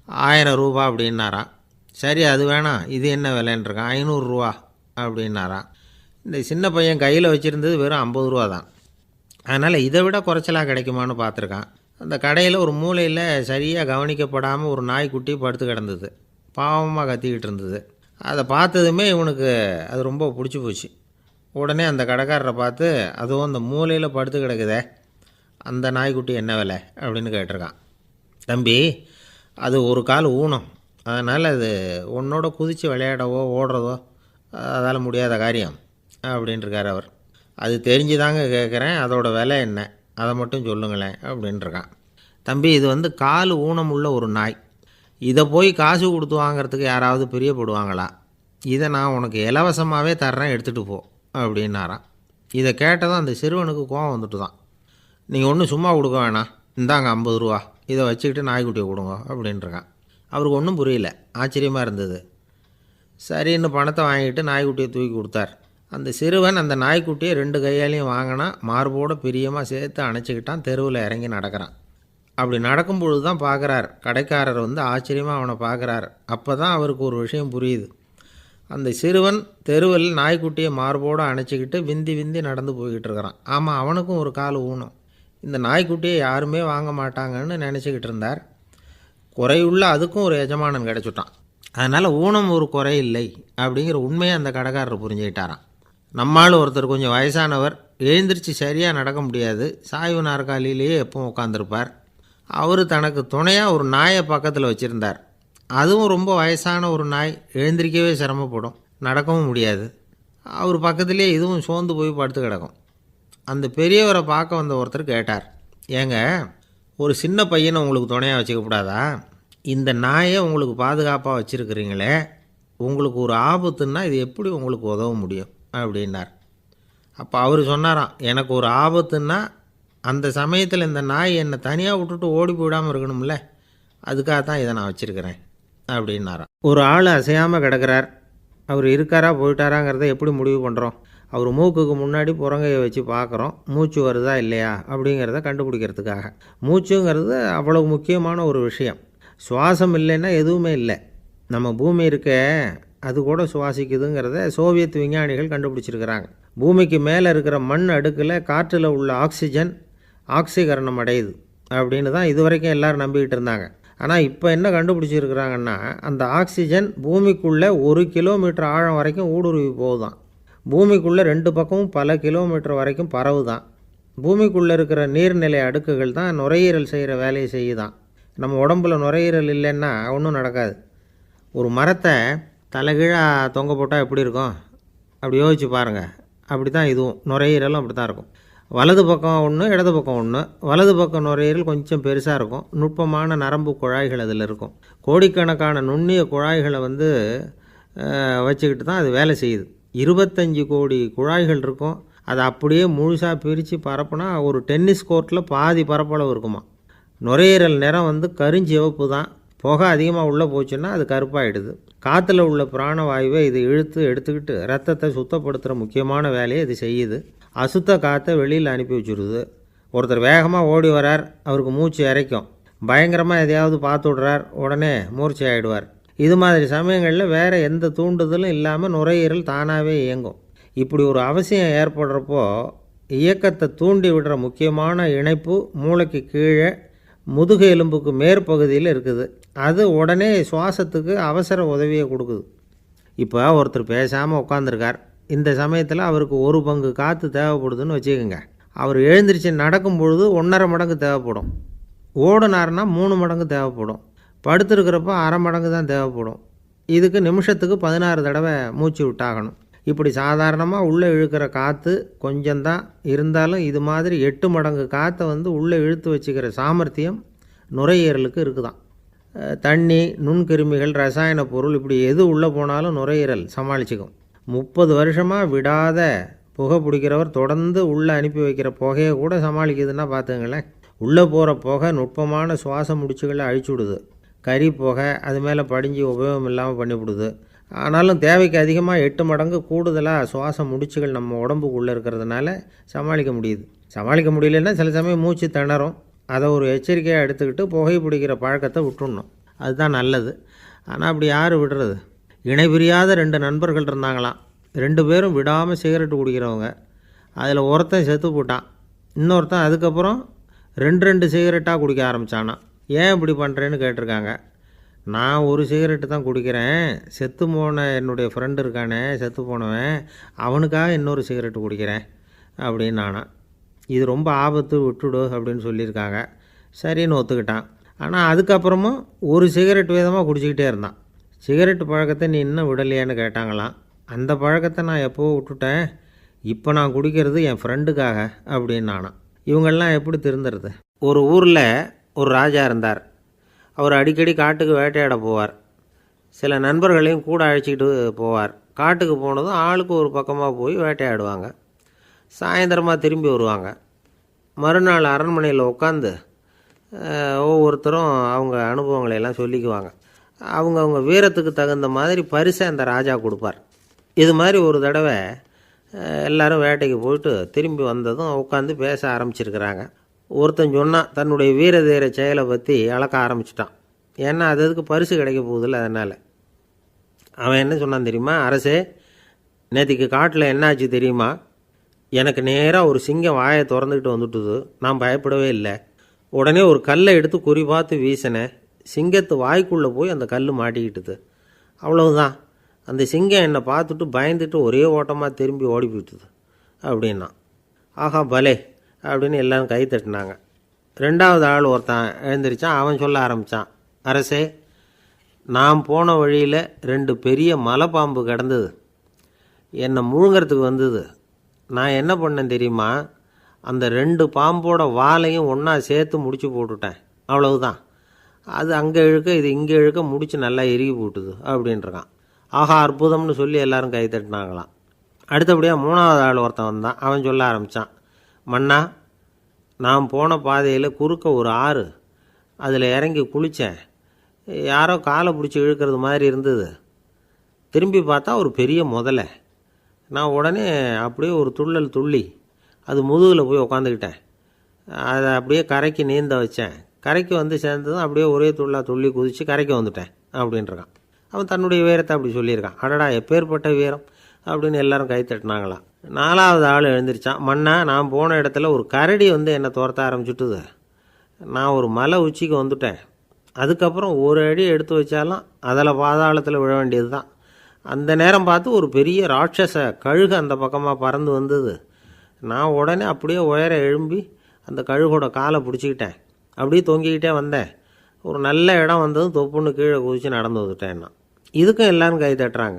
1000 ரூபா அப்படின்னாரான். சரி, அது வேணாம், இது என்ன விலைன்றிருக்கான். 500 ரூபா அப்படின்னாரான். இந்த சின்ன பையன் கையில் வச்சுருந்தது வெறும் 50 ரூபா தான். அதனால் இதை விட குறைச்சலாக கிடைக்குமான்னு பார்த்துருக்கான். அந்த கடையில் ஒரு மூலையில் சரியாக கவனிக்கப்படாமல் ஒரு நாய்க்குட்டி படுத்து கிடந்தது. பாவமாக கத்திக்கிட்டு இருந்தது. அதை பார்த்ததுமே இவனுக்கு அது ரொம்ப பிடிச்சி போச்சு. உடனே அந்த கடைக்காரரை பார்த்து, அதுவும் அந்த மூலையில் படுத்து கிடக்குதே அந்த நாய்க்குட்டி என்ன விலை அப்படின்னு கேட்டிருக்கான். தம்பி, அது ஒரு கால் ஊனம், அதனால் அது உன்னோட குதித்து விளையாடவோ ஓடுறதோ அதால் முடியாத காரியம் அப்படின்ட்டுருக்கார் அவர். அது தெரிஞ்சு தாங்க கேட்குறேன், அதோட விலை என்ன அதை மட்டும் சொல்லுங்களேன் அப்படின்ட்டுருக்கான். தம்பி, இது கால் ஊனம் உள்ள ஒரு நாய். இதை போய் காசு கொடுத்து வாங்கிறதுக்கு யாராவது பிரியப்படுவாங்களா? இதை நான் உனக்கு இலவசமாகவே தர்றேன், எடுத்துகிட்டு போ அப்படின்னாரான். இதை கேட்டதும் அந்த சிறுவனுக்கு கோவம் வந்துட்டு தான். நீங்கள் ஒன்றும் சும்மா கொடுக்க வேணாம், இந்தாங்க 50 ரூபா, இதை வச்சுக்கிட்டு நாய்க்குட்டியை கொடுங்க அப்படின்ட்டுருக்கான். அவருக்கு ஒன்றும் புரியல, ஆச்சரியமாக இருந்தது. சரின்னு பணத்தை வாங்கிட்டு நாய்க்குட்டியை தூக்கி கொடுத்தார். அந்த சிறுவன் அந்த நாய்க்குட்டியை 2 கையாலையும் வாங்கினா, மார்போடு பிரியமாக சேர்த்து அணைச்சிக்கிட்டான். தெருவில் இறங்கி நடக்கிறான். அப்படி நடக்கும்பொழுது தான் பார்க்குறார், கடைக்காரர் ஆச்சரியமாக அவனை பார்க்குறார். அப்போ தான் அவருக்கு ஒரு விஷயம் புரியுது. அந்த சிறுவன் தெருவில் நாய்க்குட்டியை மார்போடு அணைச்சிக்கிட்டு விந்தி விந்தி நடந்து போய்கிட்டு இருக்கிறான். ஆமாம், அவனுக்கும் ஒரு கால் ஊனம். இந்த நாய்க்குட்டியை யாருமே வாங்க மாட்டாங்கன்னு நினச்சிக்கிட்டு இருந்தார். குறையுள்ள அதுக்கும் ஒரு எஜமானன் கிடச்சிட்டான். அதனால் ஊனம் ஒரு குறை இல்லை அப்படிங்கிற உண்மையை அந்த கடைக்காரர் புரிஞ்சுக்கிட்டாரான். நம்மால் ஒருத்தர் கொஞ்சம் வயசானவர், எழுந்திரிச்சு சரியாக நடக்க முடியாது, சாய்வு நாற்காலியிலேயே எப்பவும் உட்காந்துருப்பார். அவர் தனக்கு துணையாக ஒரு நாயை பக்கத்தில் வச்சுருந்தார். அதுவும் ரொம்ப வயசான ஒரு நாய், எழுந்திரிக்கவே சிரமப்படும், நடக்கவும் முடியாது. அவர் பக்கத்துலேயே இதுவும் சோர்ந்து போய் படுத்து கிடக்கும். அந்த பெரியவரை பார்க்க வந்த ஒருத்தர் கேட்டார், ஏங்க, ஒரு சின்ன பையனை உங்களுக்கு துணையாக வச்சுக்கப்படாதா? இந்த நாயை உங்களுக்கு பாதுகாப்பாக வச்சுருக்கிறீங்களே, உங்களுக்கு ஒரு ஆபத்துன்னா இது எப்படி உங்களுக்கு உதவ முடியும் அப்படின்னார். அப்போ அவர் சொன்னாராம், எனக்கு ஒரு ஆபத்துன்னா அந்த சமயத்தில் இந்த நாய் என்னை தனியாக விட்டுட்டு ஓடி போயிடாமல் இருக்கணும்ல, அதுக்காக தான் இதை நான் வச்சுருக்கிறேன் அப்படின்னாராம். ஒரு ஆள் அசையாமல் கிடக்கிறார். அவர் இருக்காரா போயிட்டாராங்கிறத எப்படி முடிவு பண்ணுறோம்? அவர் மூக்குக்கு முன்னாடி புறங்கையை வச்சு பார்க்குறோம், மூச்சு வருதா இல்லையா அப்படிங்கிறத கண்டுபிடிக்கிறதுக்காக. மூச்சுங்கிறது அவ்வளோ முக்கியமான ஒரு விஷயம். சுவாசம் இல்லைன்னா எதுவுமே இல்லை. நம்ம பூமி இருக்க அது கூட சுவாசிக்குதுங்கிறத சோவியத் விஞ்ஞானிகள் கண்டுபிடிச்சிருக்கிறாங்க. பூமிக்கு மேலே இருக்கிற மண் அடுக்கில் காற்றில் உள்ள ஆக்சிஜன் ஆக்சிகரணம் அடையுது அப்படின்னு தான் இதுவரைக்கும் எல்லோரும் நம்பிக்கிட்டு இருந்தாங்க. ஆனால் இப்போ என்ன கண்டுபிடிச்சிருக்கிறாங்கன்னா, அந்த ஆக்சிஜன் பூமிக்குள்ளே 1 கிலோமீட்டர் ஆழம் வரைக்கும் ஊடுருவி போகுதான். பூமிக்குள்ளே 2 பக்கமும் பல கிலோமீட்டர் வரைக்கும் பரவுதான். பூமிக்குள்ளே இருக்கிற நீர்நிலை அடுக்குகள் தான் நுரையீரல் செய்கிற வேலையை செய்யுதான். நம்ம உடம்புல நுரையீரல் இல்லைன்னா ஒன்றும் நடக்காது. ஒரு மரத்தை தலைகீழாக தொங்க போட்டால் எப்படி இருக்கும்? அப்படி யோசிச்சு பாருங்கள். அப்படி தான் இதுவும், நுரையீரலும் அப்படி தான் இருக்கும். வலது பக்கம் ஒன்று, இடது பக்கம் ஒன்று. வலது பக்கம் நுரையீரல் கொஞ்சம் பெருசாக இருக்கும், நுட்பமான நரம்பு குழாய்கள் அதில் இருக்கும். கோடிக்கணக்கான நுண்ணிய குழாய்களை வச்சுக்கிட்டு தான் அது வேலை செய்யுது. 25 கோடி குழாய்கள் இருக்கும். அதை அப்படியே முழுசாக பிரித்து பரப்புனா ஒரு டென்னிஸ் கோர்ட்டில் பாதி பரப்பளவு இருக்குமா. நுரையீரல் நிறம் கருஞ்சிவப்பு தான். புகை அதிகமாக உள்ளே போச்சுன்னா அது கருப்பாகிடுது. காற்றுல உள்ள பிராணவாயுவை இது இழுத்து எடுத்துக்கிட்டு ரத்தத்தை சுத்தப்படுத்துகிற முக்கியமான வேலையை இது செய்யுது. அசுத்த காற்றை வெளியில் அனுப்பி வச்சுருது. ஒருத்தர் வேகமாக ஓடி வரார், அவருக்கு மூச்சு இறைக்கும். பயங்கரமாக எதையாவது பார்த்து விடுறார், உடனே மூர்ச்சை ஆகிடுவார். இது மாதிரி சமயங்களில் வேறு எந்த தூண்டுதலும் இல்லாமல் நுரையீரல் தானாகவே இயங்கும். இப்படி ஒரு அவசியம் ஏற்படுறப்போ இயக்கத்தை தூண்டி விடுற முக்கியமான இணைப்பு மூளைக்கு கீழே முதுகு எலும்புக்கு மேற்பகுதியில் இருக்குது. அது உடனே சுவாசத்துக்கு அவசர உதவியை கொடுக்குது. இப்போ ஒருத்தர் பேசாமல் உட்காந்துருக்கார். இந்த சமயத்தில் அவருக்கு 1 பங்கு காற்று தேவைப்படுதுன்னு வச்சுக்கோங்க. அவர் எழுந்திரிச்சு நடக்கும் பொழுது 1.5 மடங்கு தேவைப்படும். ஓடுனார்னா 3 மடங்கு தேவைப்படும். படுத்துருக்கிறப்ப 1/2 மடங்கு தான் தேவைப்படும். இதுக்கு நிமிஷத்துக்கு 16 தடவை மூச்சு விட்டாகணும். இப்படி சாதாரணமாக உள்ளே இழுக்கிற காற்று கொஞ்சம்தான் இருந்தாலும் இது மாதிரி 8 மடங்கு காற்றை உள்ளே இழுத்து வச்சுக்கிற சாமர்த்தியம் நுரையீரலுக்கு இருக்குதான். தண்ணி, நுண்கிருமிகள், ரசாயன பொருள் இப்படி எது உள்ளே போனாலும் நுரையீரல் சமாளிச்சுக்கும். 30 வருஷமாக விடாத புகை பிடிக்கிறவர் தொடர்ந்து உள்ளே அனுப்பி வைக்கிற புகையை கூட சமாளிக்குதுன்னா பார்த்துங்களேன். உள்ளே போகிற புகை நுட்பமான சுவாச முடிச்சுகளை அழிச்சுடுது. கறி புகை அது மேலே படிஞ்சு உபயோகம் இல்லாமல் பண்ணிவிடுது. ஆனாலும் தேவைக்கு அதிகமாக 8 மடங்கு கூடுதலாக சுவாச முடிச்சுகள் நம்ம உடம்புக்குள்ளே இருக்கிறதுனால சமாளிக்க முடியுது. சமாளிக்க முடியலன்னா சில சமயம் மூச்சு திணறும். அதை ஒரு எச்சரிக்கையாக எடுத்துக்கிட்டு புகை பிடிக்கிற பழக்கத்தை விட்டுடணும். அதுதான் நல்லது. ஆனால் அப்படி யார் விடுறது? இணை பிரியாத 2 நண்பர்கள் இருந்தாங்களாம். 2 பேரும் விடாமல் சிகரெட்டு குடிக்கிறவங்க. அதில் ஒருத்தன் செத்து போட்டான். இன்னொருத்தன் அதுக்கப்புறம் 2 சிகரெட்டாக குடிக்க ஆரம்பித்தானான். ஏன் இப்படி பண்ணுறேன்னு கேட்டிருக்காங்க. நான் 1 சிகரெட்டு தான் குடிக்கிறேன், செத்து போன என்னுடைய ஃப்ரெண்டு இருக்கானே செத்து போனவன், அவனுக்காக இன்னொரு சிகரெட்டு குடிக்கிறேன் அப்படின்னு நானா. இது ரொம்ப ஆபத்து, விட்டுடு அப்படின்னு சொல்லியிருக்காங்க. சரின்னு ஒத்துக்கிட்டான். ஆனால் அதுக்கப்புறமும் 1 சிகரெட் வீதமாக குடிச்சிக்கிட்டே இருந்தான். சிகரெட்டு பழக்கத்தை நீ இன்னும் விடலையான்னு கேட்டாங்களாம். அந்த பழக்கத்தை நான் எப்போ விட்டுட்டேன், இப்போ நான் குடிக்கிறது என் ஃப்ரெண்டுக்காக அப்படின்னு நானா. இவங்கெல்லாம் எப்படி திருந்துறது? ஒரு ஊரில் ஒரு ராஜா இருந்தார். அவர் அடிக்கடி காட்டுக்கு வேட்டையாட போவார். சில நண்பர்களையும் கூட அழைச்சிக்கிட்டு போவார். காட்டுக்கு போனதும் ஆளுக்கு ஒரு பக்கமாக போய் வேட்டையாடுவாங்க. சாயந்தரமாக திரும்பி வருவாங்க. மறுநாள் அரண்மனையில் உட்காந்து ஒவ்வொருத்தரும் அவங்க அனுபவங்களையெல்லாம் சொல்லிக்குவாங்க. அவங்க வீரத்துக்கு தகுந்த மாதிரி பரிசை அந்த ராஜா கொடுப்பார். இது மாதிரி ஒரு தடவை எல்லோரும் வேட்டைக்கு போயிட்டு திரும்பி வந்ததும் உட்காந்து பேச ஆரம்பிச்சிருக்கிறாங்க. ஒருத்தன் சொன்னான், தன்னுடைய வீர தீர செயலை பற்றி அளக்க ஆரம்பிச்சிட்டான். ஏன்னா அதுக்கு பரிசு கிடைக்க போகுதில்ல, அதனால். அவன் என்ன சொன்னான் தெரியுமா? அரசே, நேற்றுக்கு காட்டில் என்னாச்சு தெரியுமா? எனக்கு நேராக ஒரு சிங்கம் வாயை திறந்துக்கிட்டு வந்துட்டுது. நான் பயப்படவே இல்லை. உடனே ஒரு கல்லை எடுத்து குறி பார்த்து வீசினேன். சிங்கத்து வாய்க்குள்ளே போய் அந்த கல் மாட்டிக்கிட்டுது. அவ்வளவுதான். அந்த சிங்கம் என்னை பார்த்துட்டு பயந்துட்டு ஒரே ஓட்டமாக திரும்பி ஓடி போயிட்டுது அப்படின்னா. ஆஹா பலே அப்படின்னு எல்லோரும் கை தட்டினாங்க. 2வது ஆள் ஒருத்தன் எழுந்திரிச்சான். அவன் சொல்ல ஆரம்பித்தான், அரசே, நான் போன வழியில் 2 பெரிய மலைப்பாம்பு கிடந்தது. என்னை முழுங்கிறதுக்கு வந்தது. நான் என்ன பண்ணேன் தெரியுமா? அந்த 2 பாம்போட வாலையும் ஒன்றா சேர்த்து முடிச்சு போட்டுட்டேன். அவ்வளவுதான். அது அங்கே இழுக்க இது இங்கே இழுக்க முடிச்சு நல்லா இறுகி போட்டுது அப்படின்றான். ஆஹா அற்புதம்னு சொல்லி எல்லாரும் கை தட்டினாங்களாம். அடுத்தபடியாக 3வது ஆள் ஒருத்தன் வந்தான். அவன் சொல்ல ஆரம்பித்தான், மன்னா, நான் போன பாதையில் குறுக்க ஒரு ஆறு, அதில் இறங்கி குளித்தேன். யாரோ காலை பிடிச்சி இழுக்கிறது மாதிரி இருந்தது. திரும்பி பார்த்தா ஒரு பெரிய முதலை. நான் உடனே அப்படியே ஒரு துள்ளல் துள்ளி அது முதுகில் போய் உக்காந்துக்கிட்டேன். அதை அப்படியே கரைக்கு நீந்த வச்சேன். கரைக்கு வந்து சேர்ந்ததும் அப்படியே ஒரே துள்ளி குதித்து கரைக்கு வந்துட்டேன் அப்படின்றான். அவன் தன்னுடைய வீரத்தை அப்படி சொல்லியிருக்கான். அடடா எப்பேற்பட்ட வீரம் அப்படின்னு எல்லாரும் கை தட்டினாங்களாம். 4வது ஆள் எழுந்திரிச்சான். மன்னா, நான் போன இடத்துல ஒரு கரடி என்னை துரத்த ஆரம்பிச்சுட்டுது. நான் ஒரு மலை உச்சிக்கு வந்துட்டேன். அதுக்கப்புறம் ஒரு அடி எடுத்து வச்சாலும் அதில் பாதாளத்தில் விழ வேண்டியது தான். அந்த நேரம் பார்த்து ஒரு பெரிய ராட்சச கழுகு அந்த பக்கமாக பறந்து வந்தது. நான் உடனே அப்படியே உயர எழும்பி அந்த கழுகோட காலை பிடிச்சிக்கிட்டேன். அப்படியே தொங்கிக்கிட்டே வந்தேன். ஒரு நல்ல இடம் வந்ததும் தொப்புன்னு கீழே குதித்து நடந்து வந்துட்டேன்னா. இதுக்கும் எல்லோரும் கை தட்டுறாங்க.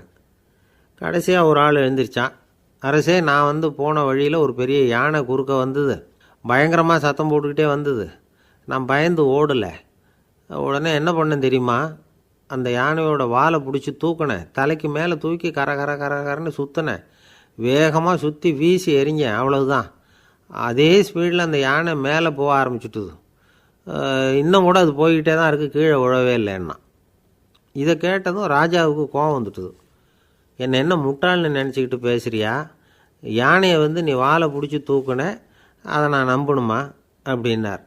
கடைசியாக ஒரு ஆள் எழுந்திரிச்சான். அரசே, நான் போன வழியில் ஒரு பெரிய யானை குறுக்க வந்தது. பயங்கரமாக சத்தம் போட்டுக்கிட்டே வந்தது. நான் பயந்து ஓடலை. உடனே என்ன பண்ணேன் தெரியுமா? அந்த யானையோட வாலை பிடிச்சி தூக்கினேன். தலைக்கு மேலே தூக்கி கரன்னு சுற்றினேன். வேகமாக சுற்றி வீசி எறிஞ்சேன். அவ்வளவுதான். அதே ஸ்பீடில் அந்த யானை மேலே போக ஆரம்பிச்சுட்டுது. இன்னும் கூட அது போய்கிட்டே தான் இருக்குது, கீழே விழவே இல்லைன்னா. இதை கேட்டதும் ராஜாவுக்கு கோபம் வந்துட்டுது. என்ன முட்டாள்னு நினச்சிக்கிட்டு பேசுகிறியா? யானையை நீ வாழை பிடிச்சி தூக்குன, அதை நான் நம்பணுமா அப்படின்னார்.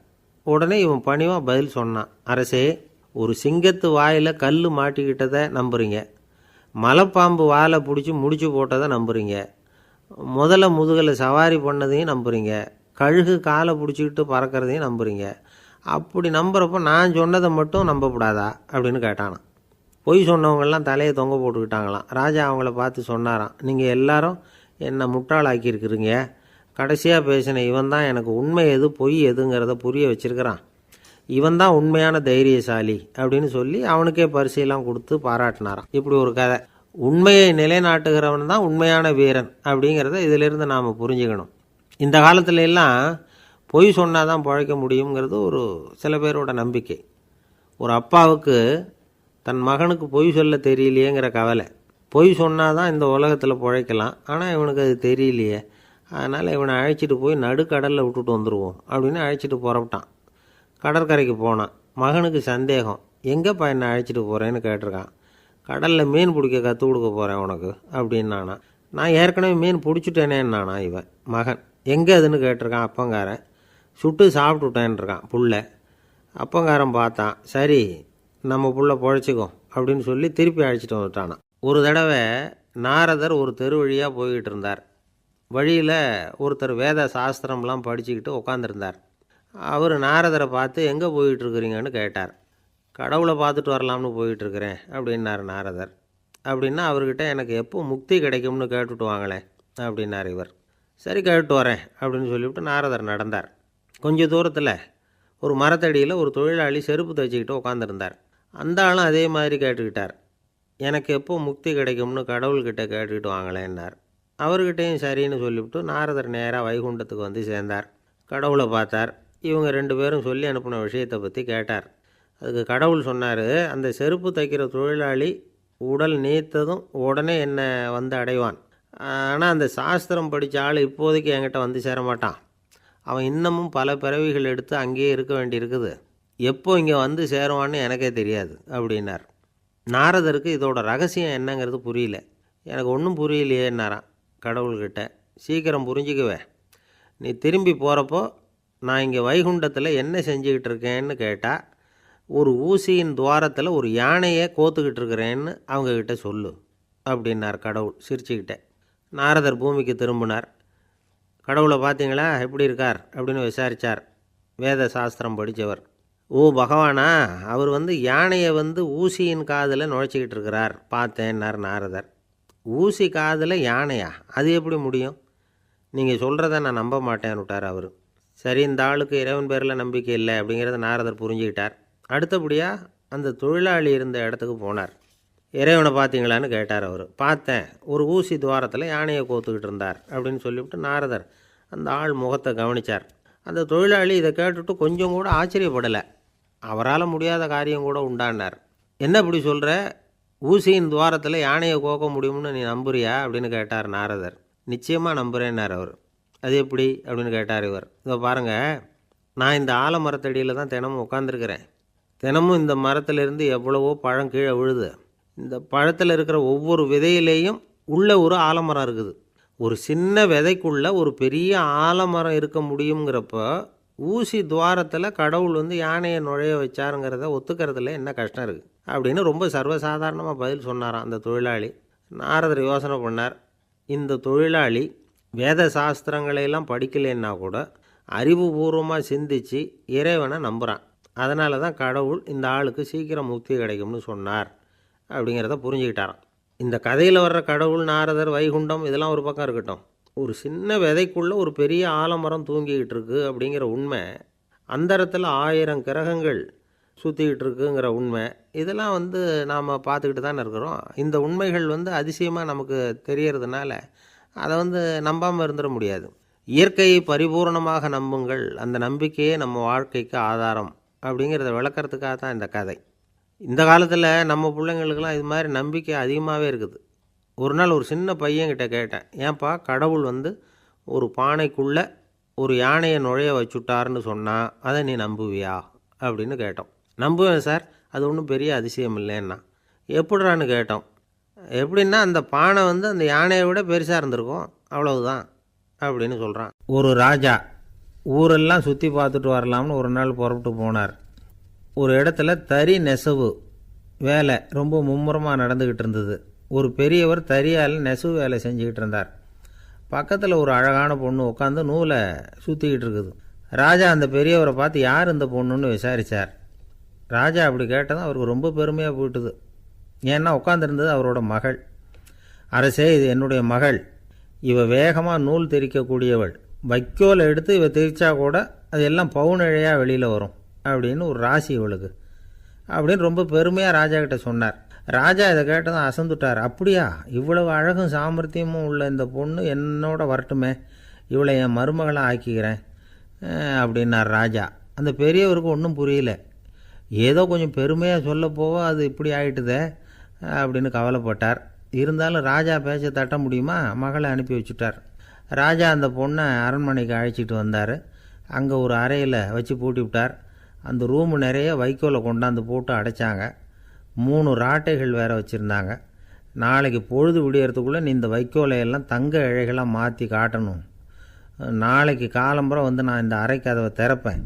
உடனே இவன் பணிவாக பதில் சொன்னான். அரசே, ஒரு சிங்கத்து வாயில் கல் மாட்டிக்கிட்டதை நம்புறீங்க, மலைப்பாம்பு வாழை பிடிச்சி முடிச்சு போட்டதை நம்புறீங்க, முதல்ல முதுகில் சவாரி பண்ணதையும் நம்புறீங்க, கழுகு காலை பிடிச்சிக்கிட்டு பறக்கிறதையும் நம்புறீங்க. அப்படி நம்புறப்போ நான் சொன்னதை மட்டும் நம்பக்கூடாதா அப்படின்னு கேட்டானான். பொய் சொன்னவங்கெல்லாம் தலையை தொங்க போட்டுக்கிட்டாங்களாம். ராஜா அவங்கள பார்த்து சொன்னாராம், நீங்கள் எல்லாரும் என்னை முட்டாளாக்கியிருக்கிறீங்க. கடைசியாக பேசின இவன் தான் எனக்கு உண்மை எது பொய் எதுங்கிறத புரிய வச்சிருக்கிறான். இவன் தான் உண்மையான தைரியசாலி அப்படின்னு சொல்லி அவனுக்கே பரிசையெல்லாம் கொடுத்து பாராட்டினாராம். இப்படி ஒரு கதை. உண்மையை நிலைநாட்டுகிறவன் தான் உண்மையான வீரன் அப்படிங்கிறத இதிலிருந்து நாம் புரிஞ்சுக்கணும். இந்த காலத்துல எல்லாம் பொய் சொன்னால் தான் பிழைக்க முடியுங்கிறது ஒரு சில பேரோட நம்பிக்கை. ஒரு அப்பாவுக்கு தன் மகனுக்கு பொய் சொல்ல தெரியலையேங்கிற கவலை. பொய் சொன்னால் தான் இந்த உலகத்தில் பிழைக்கலாம், ஆனால் இவனுக்கு அது தெரியலையே, அதனால் இவனை அழைச்சிட்டு போய் நடுக்கடலில் விட்டுட்டு வந்துடுவோம் அப்படின்னு அழைச்சிட்டு புறப்பட்டான். கடற்கரைக்கு போனான். மகனுக்கு சந்தேகம், எங்கேப்பா என்னை அழைச்சிட்டு போகிறேன்னு கேட்டிருக்கான். கடலில் மீன் பிடிக்க கற்றுக் கொடுக்க போகிறேன் உனக்கு அப்படின்னானா. நான் ஏற்கனவே மீன் பிடிச்சிட்டேனேன்னானா இவன் மகன். எங்கே அதுன்னு கேட்டிருக்கான் அப்பங்காரன். சுட்டு சாப்பிட்டுட்டேன்ருக்கான் புள்ள. அப்பங்காரன் பார்த்தான், சரி நம்ம புள்ள பொழைச்சிக்கோ அப்படின்னு சொல்லி திருப்பி அழைச்சிட்டு வந்துட்டானான். ஒரு தடவை நாரதர் ஒரு தெரு வழியாக போய்கிட்டு இருந்தார். வழியில் ஒருத்தர் வேத சாஸ்திரம்லாம் படிச்சுக்கிட்டு உட்காந்துருந்தார். அவர் நாரதரை பார்த்து எங்கே போயிட்டுருக்குறீங்கன்னு கேட்டார். கடவுளை பார்த்துட்டு வரலாம்னு போயிட்டுருக்கிறேன் அப்படின்னார் நாரதர். அப்படின்னா அவர்கிட்ட எனக்கு எப்போ முக்தி கிடைக்கும்னு கேட்டுட்டு வாங்களேன் அப்படின்னார் இவர். சரி கேட்டு வரேன் அப்படின்னு சொல்லிவிட்டு நாரதர் நடந்தார். கொஞ்சம் தூரத்தில் ஒரு மரத்தடியில் ஒரு தொழிலாளி செருப்பு தைச்சிக்கிட்டு உட்காந்துருந்தார். அந்த ஆளும் அதே மாதிரி கேட்டுக்கிட்டார். எனக்கு எப்போ முக்தி கிடைக்கும்னு கடவுள்கிட்ட கேட்டுக்கிட்டு வாங்களேன்னார். அவர்கிட்டையும் சரின்னு சொல்லிவிட்டு நாரதர் நேராக வைகுண்டத்துக்கு வந்து சேர்ந்தார். கடவுளை பார்த்தார். இவங்க ரெண்டு பேரும் சொல்லி அனுப்பின விஷயத்தை பற்றி கேட்டார். அதுக்கு கடவுள் சொன்னார், அந்த செருப்பு தைக்கிற தொழிலாளி உடல் நீத்ததும் உடனே என்னை வந்து அடைவான். ஆனால் அந்த சாஸ்திரம் படித்த ஆள் இப்போதைக்கு என்கிட்ட வந்து சேரமாட்டான். அவன் இன்னமும் பல பிறவிகள் எடுத்து அங்கேயே இருக்க வேண்டியிருக்குது. எப்போ இங்கே வந்து சேருவான்னு எனக்கே தெரியாது அப்படின்னார். நாரதருக்கு இதோட ரகசியம் என்னங்கிறது புரியல. எனக்கு ஒன்றும் புரியலையேன்னாரான் கடவுள்கிட்ட. சீக்கிரம் புரிஞ்சுக்குவேன், நீ திரும்பி போகிறப்போ நான் இங்கே வைகுண்டத்தில் என்ன செஞ்சுக்கிட்டு இருக்கேன்னு கேட்டால், ஒரு ஊசியின் துவாரத்தில் ஒரு யானையை கோத்துக்கிட்டு இருக்கிறேன்னு அவங்கக்கிட்ட சொல்லு அப்படின்னார் கடவுள் சிரிச்சுக்கிட்டே. நாரதர் பூமிக்கு திரும்பினார். கடவுளை பார்த்தீங்களா எப்படி இருக்கார் அப்படின்னு விசாரித்தார் வேத சாஸ்திரம் படித்தவர். ஓ பகவானா, அவர் யானையை ஊசியின் காதில் நுழைச்சிக்கிட்டு இருக்கிறார் பார்த்தேன்னார் நாரதர். ஊசி காதில் யானையா? அது எப்படி முடியும்? நீங்கள் சொல்கிறத நான் நம்ப மாட்டேன்னு விட்டார் அவர். சரி, இந்த ஆளுக்கு இறைவன் பேரில் நம்பிக்கை இல்லை அப்படிங்கிறத நாரதர் புரிஞ்சுக்கிட்டார். அடுத்தபடியாக அந்த தொழிலாளி இருந்த இடத்துக்கு போனார். இறைவனை பார்த்தீங்களான்னு கேட்டார் அவர். பார்த்தேன், ஒரு ஊசி துவாரத்தில் யானையை கோத்துக்கிட்டு இருந்தார் அப்படின்னு சொல்லிவிட்டு நாரதர் அந்த ஆள் முகத்தை கவனித்தார். அந்த தொழிலாளி இதை கேட்டுட்டு கொஞ்சம் கூட ஆச்சரியப்படலை. அவரால் முடியாத காரியம் கூட உண்டானார். என்ன இப்படி சொல்கிற, ஊசியின் துவாரத்தில் யானையை கோக்க முடியும்னு நீ நம்புறியா அப்படின்னு கேட்டார் நாரதர். நிச்சயமாக நம்புகிறேன்னார் அவர். அது எப்படி அப்படின்னு கேட்டார் இவர். இதை பாருங்கள், நான் இந்த ஆலமரத்தடியில் தான் தினமும் உட்காந்துருக்கிறேன். தினமும் இந்த மரத்திலிருந்து எவ்வளவோ பழம் கீழே விழுது. இந்த பழத்தில் இருக்கிற ஒவ்வொரு விதையிலேயும் உள்ள ஒரு ஆலமரம் இருக்குது. ஒரு சின்ன விதைக்குள்ளே ஒரு பெரிய ஆலமரம் இருக்க முடியுங்கிறப்ப ஊசி துவாரத்தில் கடவுள் யானையை நுழைய வச்சாருங்கிறத ஒத்துக்கிறதுல என்ன கஷ்டம் இருக்குது அப்படின்னு ரொம்ப சர்வசாதாரணமாக பதில் சொன்னாராம் அந்த தொழிலாளி. நாரதர் யோசனை பண்ணார். இந்த தொழிலாளி வேத சாஸ்திரங்களையெல்லாம் படிக்கலைன்னா கூட அறிவுபூர்வமாக சிந்தித்து இறைவனை நம்புகிறான். அதனால தான் கடவுள் இந்த ஆளுக்கு சீக்கிரம் முக்தி கிடைக்கும்னு சொன்னார் அப்படிங்கிறத புரிஞ்சுக்கிட்டாராம். இந்த கதையில் வர்ற கடவுள், நாரதர், வைகுண்டம் இதெல்லாம் ஒரு பக்கம் இருக்கட்டும், ஒரு சின்ன விதைக்குள்ளே ஒரு பெரிய ஆலமரம் தூங்கிக்கிட்டு இருக்கு அப்படிங்கிற உண்மை, அந்தரத்தில் 1000 கிரகங்கள் சுற்றிக்கிட்டு இருக்குங்கிற உண்மை, இதெல்லாம் நாம் பார்த்துக்கிட்டு தானே இருக்கிறோம். இந்த உண்மைகள் அதிசயமாக நமக்கு தெரியறதுனால அதை நம்பாமல் இருந்துட முடியாது. இயற்கையை பரிபூர்ணமாக நம்புங்கள், அந்த நம்பிக்கையே நம்ம வாழ்க்கைக்கு ஆதாரம் அப்படிங்கிறத விளக்கிறதுக்காக தான் இந்த கதை. இந்த காலத்தில் நம்ம பிள்ளைங்களுக்கெல்லாம் இது மாதிரி நம்பிக்கை அதிகமாகவே இருக்குது. ஒரு நாள் ஒரு சின்ன பையன்கிட்ட கேட்டேன், ஏன்பா கடவுள் ஒரு பானைக்குள்ளே ஒரு யானையை நுழைய வச்சுட்டாருன்னு சொன்னால் அதை நீ நம்புவியா அப்படின்னு கேட்டோம். நம்புவேன் சார், அது ஒன்றும் பெரிய அதிசயம் இல்லைன்னா. எப்படிறான்னு கேட்டோம். எப்படின்னா அந்த பானை வந்து அந்த யானையை விட பெருசாக இருந்திருக்கும், அவ்வளவுதான் அப்படின்னு சொல்கிறான். ஒரு ராஜா ஊரெல்லாம் சுற்றி பார்த்துட்டு வரலாம்னு ஒரு நாள் புறப்பட்டு போனார். ஒரு இடத்துல தறி நெசவு வேலை ரொம்ப மும்முரமாக நடந்துக்கிட்டு இருந்தது. ஒரு பெரியவர் தறியால் நெசவு வேலை செஞ்சுக்கிட்டு இருந்தார். பக்கத்தில் ஒரு அழகான பொண்ணு உட்காந்து நூலை சுற்றிக்கிட்டு இருக்குது. ராஜா அந்த பெரியவரை பார்த்து யார் இந்த பொண்ணுன்னு விசாரித்தார். ராஜா அப்படி கேட்டதும் அவருக்கு ரொம்ப பெருமையாக போயிட்டுது. ஏன்னா உட்காந்துருந்தது அவரோட மகள். அரசே, இது என்னுடைய மகள், இவ வேகமாக நூல் திரிக்கக்கூடியவள், வைக்கோலை எடுத்து இவ திரிச்சா கூட அது எல்லாம் பவுனிழையாக வெளியில் வரும் அப்படின்னு ஒரு ராசி இவளுக்கு அப்படின்னு ரொம்ப பெருமையாக ராஜா கிட்ட சொன்னார். ராஜா இதை கேட்டதும் அசந்துட்டார். அப்படியா, இவ்வளவு அழகும் சாமர்த்தியமும் உள்ள இந்த பொண்ணு என்னோட வரட்டுமே, இவளை என் மருமகளாக ஆக்கிக்கிறேன் அப்படின்னார் ராஜா. அந்த பெரியவருக்கு ஒன்றும் புரியல. ஏதோ கொஞ்சம் பெருமையாக சொல்ல போக அது இப்படி ஆகிட்டுதே அப்படின்னு கவலைப்பட்டார். இருந்தாலும் ராஜா பேச்ச தட்ட முடியுமா, மகளை அனுப்பி வச்சுட்டார். ராஜா அந்த பொண்ணை அரண்மனைக்கு அழைச்சிட்டு வந்தார். அங்கே ஒரு அறையில் வச்சு பூட்டி விட்டார். அந்த ரூமு நிறைய வைக்கோலை கொண்டாந்து போட்டு அடைச்சாங்க. 3 ராட்டைகள் வேறு வச்சுருந்தாங்க. நாளைக்கு பொழுது விடியறதுக்குள்ளே நீ இந்த வைக்கோலையெல்லாம் தங்க இழைகளாக மாற்றி காட்டணும். நாளைக்கு காலம்புறம் வந்து நான் இந்த அறை கதவை திறப்பேன்.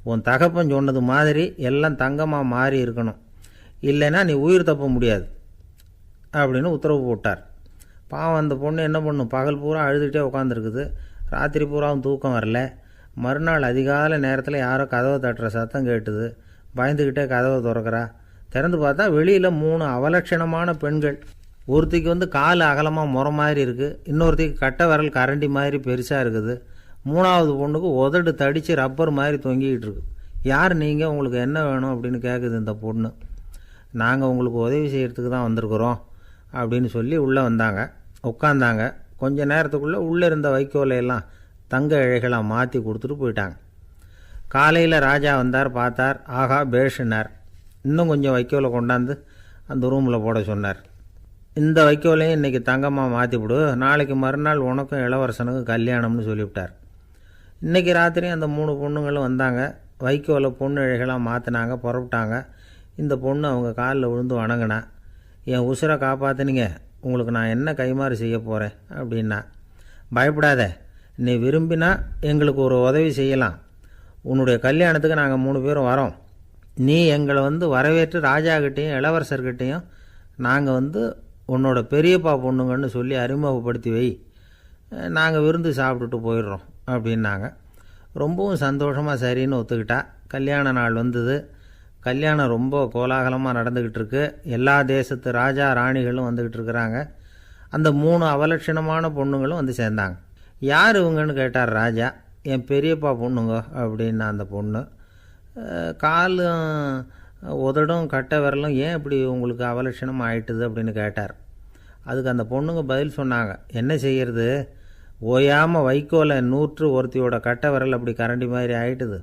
உன் தகப்பன் சொன்னது மாதிரி எல்லாம் தங்கமாக மாறி இருக்கணும், இல்லைன்னா நீ உயிர் தப்ப முடியாது அப்படின்னு உத்தரவு போட்டார். பாவம் அந்த பொண்ணு என்ன பண்ணும், பகல் பூரா அழுதுகிட்டே உட்காந்துருக்குது. ராத்திரி பூராவும் தூக்கம் வரல. மறுநாள் அதிகாலை நேரத்தில் யாரோ கதவை தட்டுற சத்தம் கேட்டுது. பயந்துக்கிட்டே கதவை திறக்கிறா. திறந்து பார்த்தா வெளியில் 3 அவலட்சணமான பெண்கள். ஒருத்திக்கு வந்து கால் அகலமாக முறை மாதிரி இருக்குது, இன்னொருத்திக்கு கட்டை விரல் கரண்டி மாதிரி பெருசாக இருக்குது, 3வது பொண்ணுக்கு உதடு தடித்து ரப்பர் மாதிரி தொங்கிக்கிட்டு இருக்கு. யார் நீங்கள், உங்களுக்கு என்ன வேணும் அப்படின்னு கேட்குது இந்த பொண்ணு. நாங்கள் உங்களுக்கு உதவி செய்கிறதுக்கு தான் வந்திருக்கிறோம் அப்படின்னு சொல்லி உள்ளே வந்தாங்க. உட்காந்தாங்க. கொஞ்ச நேரத்துக்குள்ளே உள்ளே இருந்த வைக்கோலையெல்லாம் தங்க இழைகளாக மாற்றி கொடுத்துட்டு போயிட்டாங்க. காலையில் ராஜா வந்தார், பார்த்தார். ஆகா பேஷுனார். இன்னும் கொஞ்சம் வைக்கோலை கொண்டாந்து அந்த ரூமில் போட சொன்னார். இந்த வைக்கோலையும் இன்றைக்கி தங்கமாக மாற்றிவிடு, நாளைக்கு மறுநாள் உனக்கும் இளவரசனுக்கும் கல்யாணம்னு சொல்லிவிட்டார். இன்றைக்கி ராத்திரி அந்த 3 பொண்ணுங்களும் வந்தாங்க. வைக்கோலை பொண்ணு இழைகளாக மாற்றினாங்க, புறப்பட்டாங்க. இந்த பொண்ணு அவங்க காலில் விழுந்து வணங்கினா. என் உசுரை காப்பாற்றினீங்க, உங்களுக்கு நான் என்ன கைமாறு செய்ய போகிறேன் அப்படின்னா. பயப்படாத, நீ விரும்பினா எங்களுக்கு ஒரு உதவி செய்யலாம். உன்னுடைய கல்யாணத்துக்கு நாங்கள் 3 பேரும் வரோம். நீ எங்களை வந்து வரவேற்று ராஜாக்கிட்டேயும் இளவரசர்கிட்டையும் நாங்கள் வந்து உன்னோட பெரியப்பா பொண்ணுங்கன்னு சொல்லி அறிமுகப்படுத்தி வை, நாங்கள் விருந்து சாப்பிட்டுட்டு போயிடுறோம் அப்படின்னாங்க. ரொம்பவும் சந்தோஷமாக சரின்னு ஒத்துக்கிட்டா. கல்யாண நாள் வந்தது. கல்யாணம் ரொம்ப கோலாகலமாக நடந்துக்கிட்டு இருக்கு. எல்லா தேசத்து ராஜா ராணிகளும் வந்துக்கிட்டு இருக்கிறாங்க. அந்த 3 அவலட்சணமான பொண்ணுங்களும் வந்து சேர்ந்தாங்க. யார் இவங்கன்னு கேட்டார் ராஜா. என் பெரியப்பா பொண்ணுங்க அப்படின்னா அந்த பொண்ணு. காலும் உதடும் கட்டை விரலும் ஏன் இப்படி உங்களுக்கு அவலட்சணம் ஆயிட்டுது அப்படின்னு கேட்டார். அதுக்கு அந்த பொண்ணுங்க பதில் சொன்னாங்க. என்ன செய்கிறது, ஓயாமல் வைக்கோலை நூற்று ஒருத்தியோட கட்டை விரல் அப்படி கரண்டி மாதிரி ஆயிட்டுது,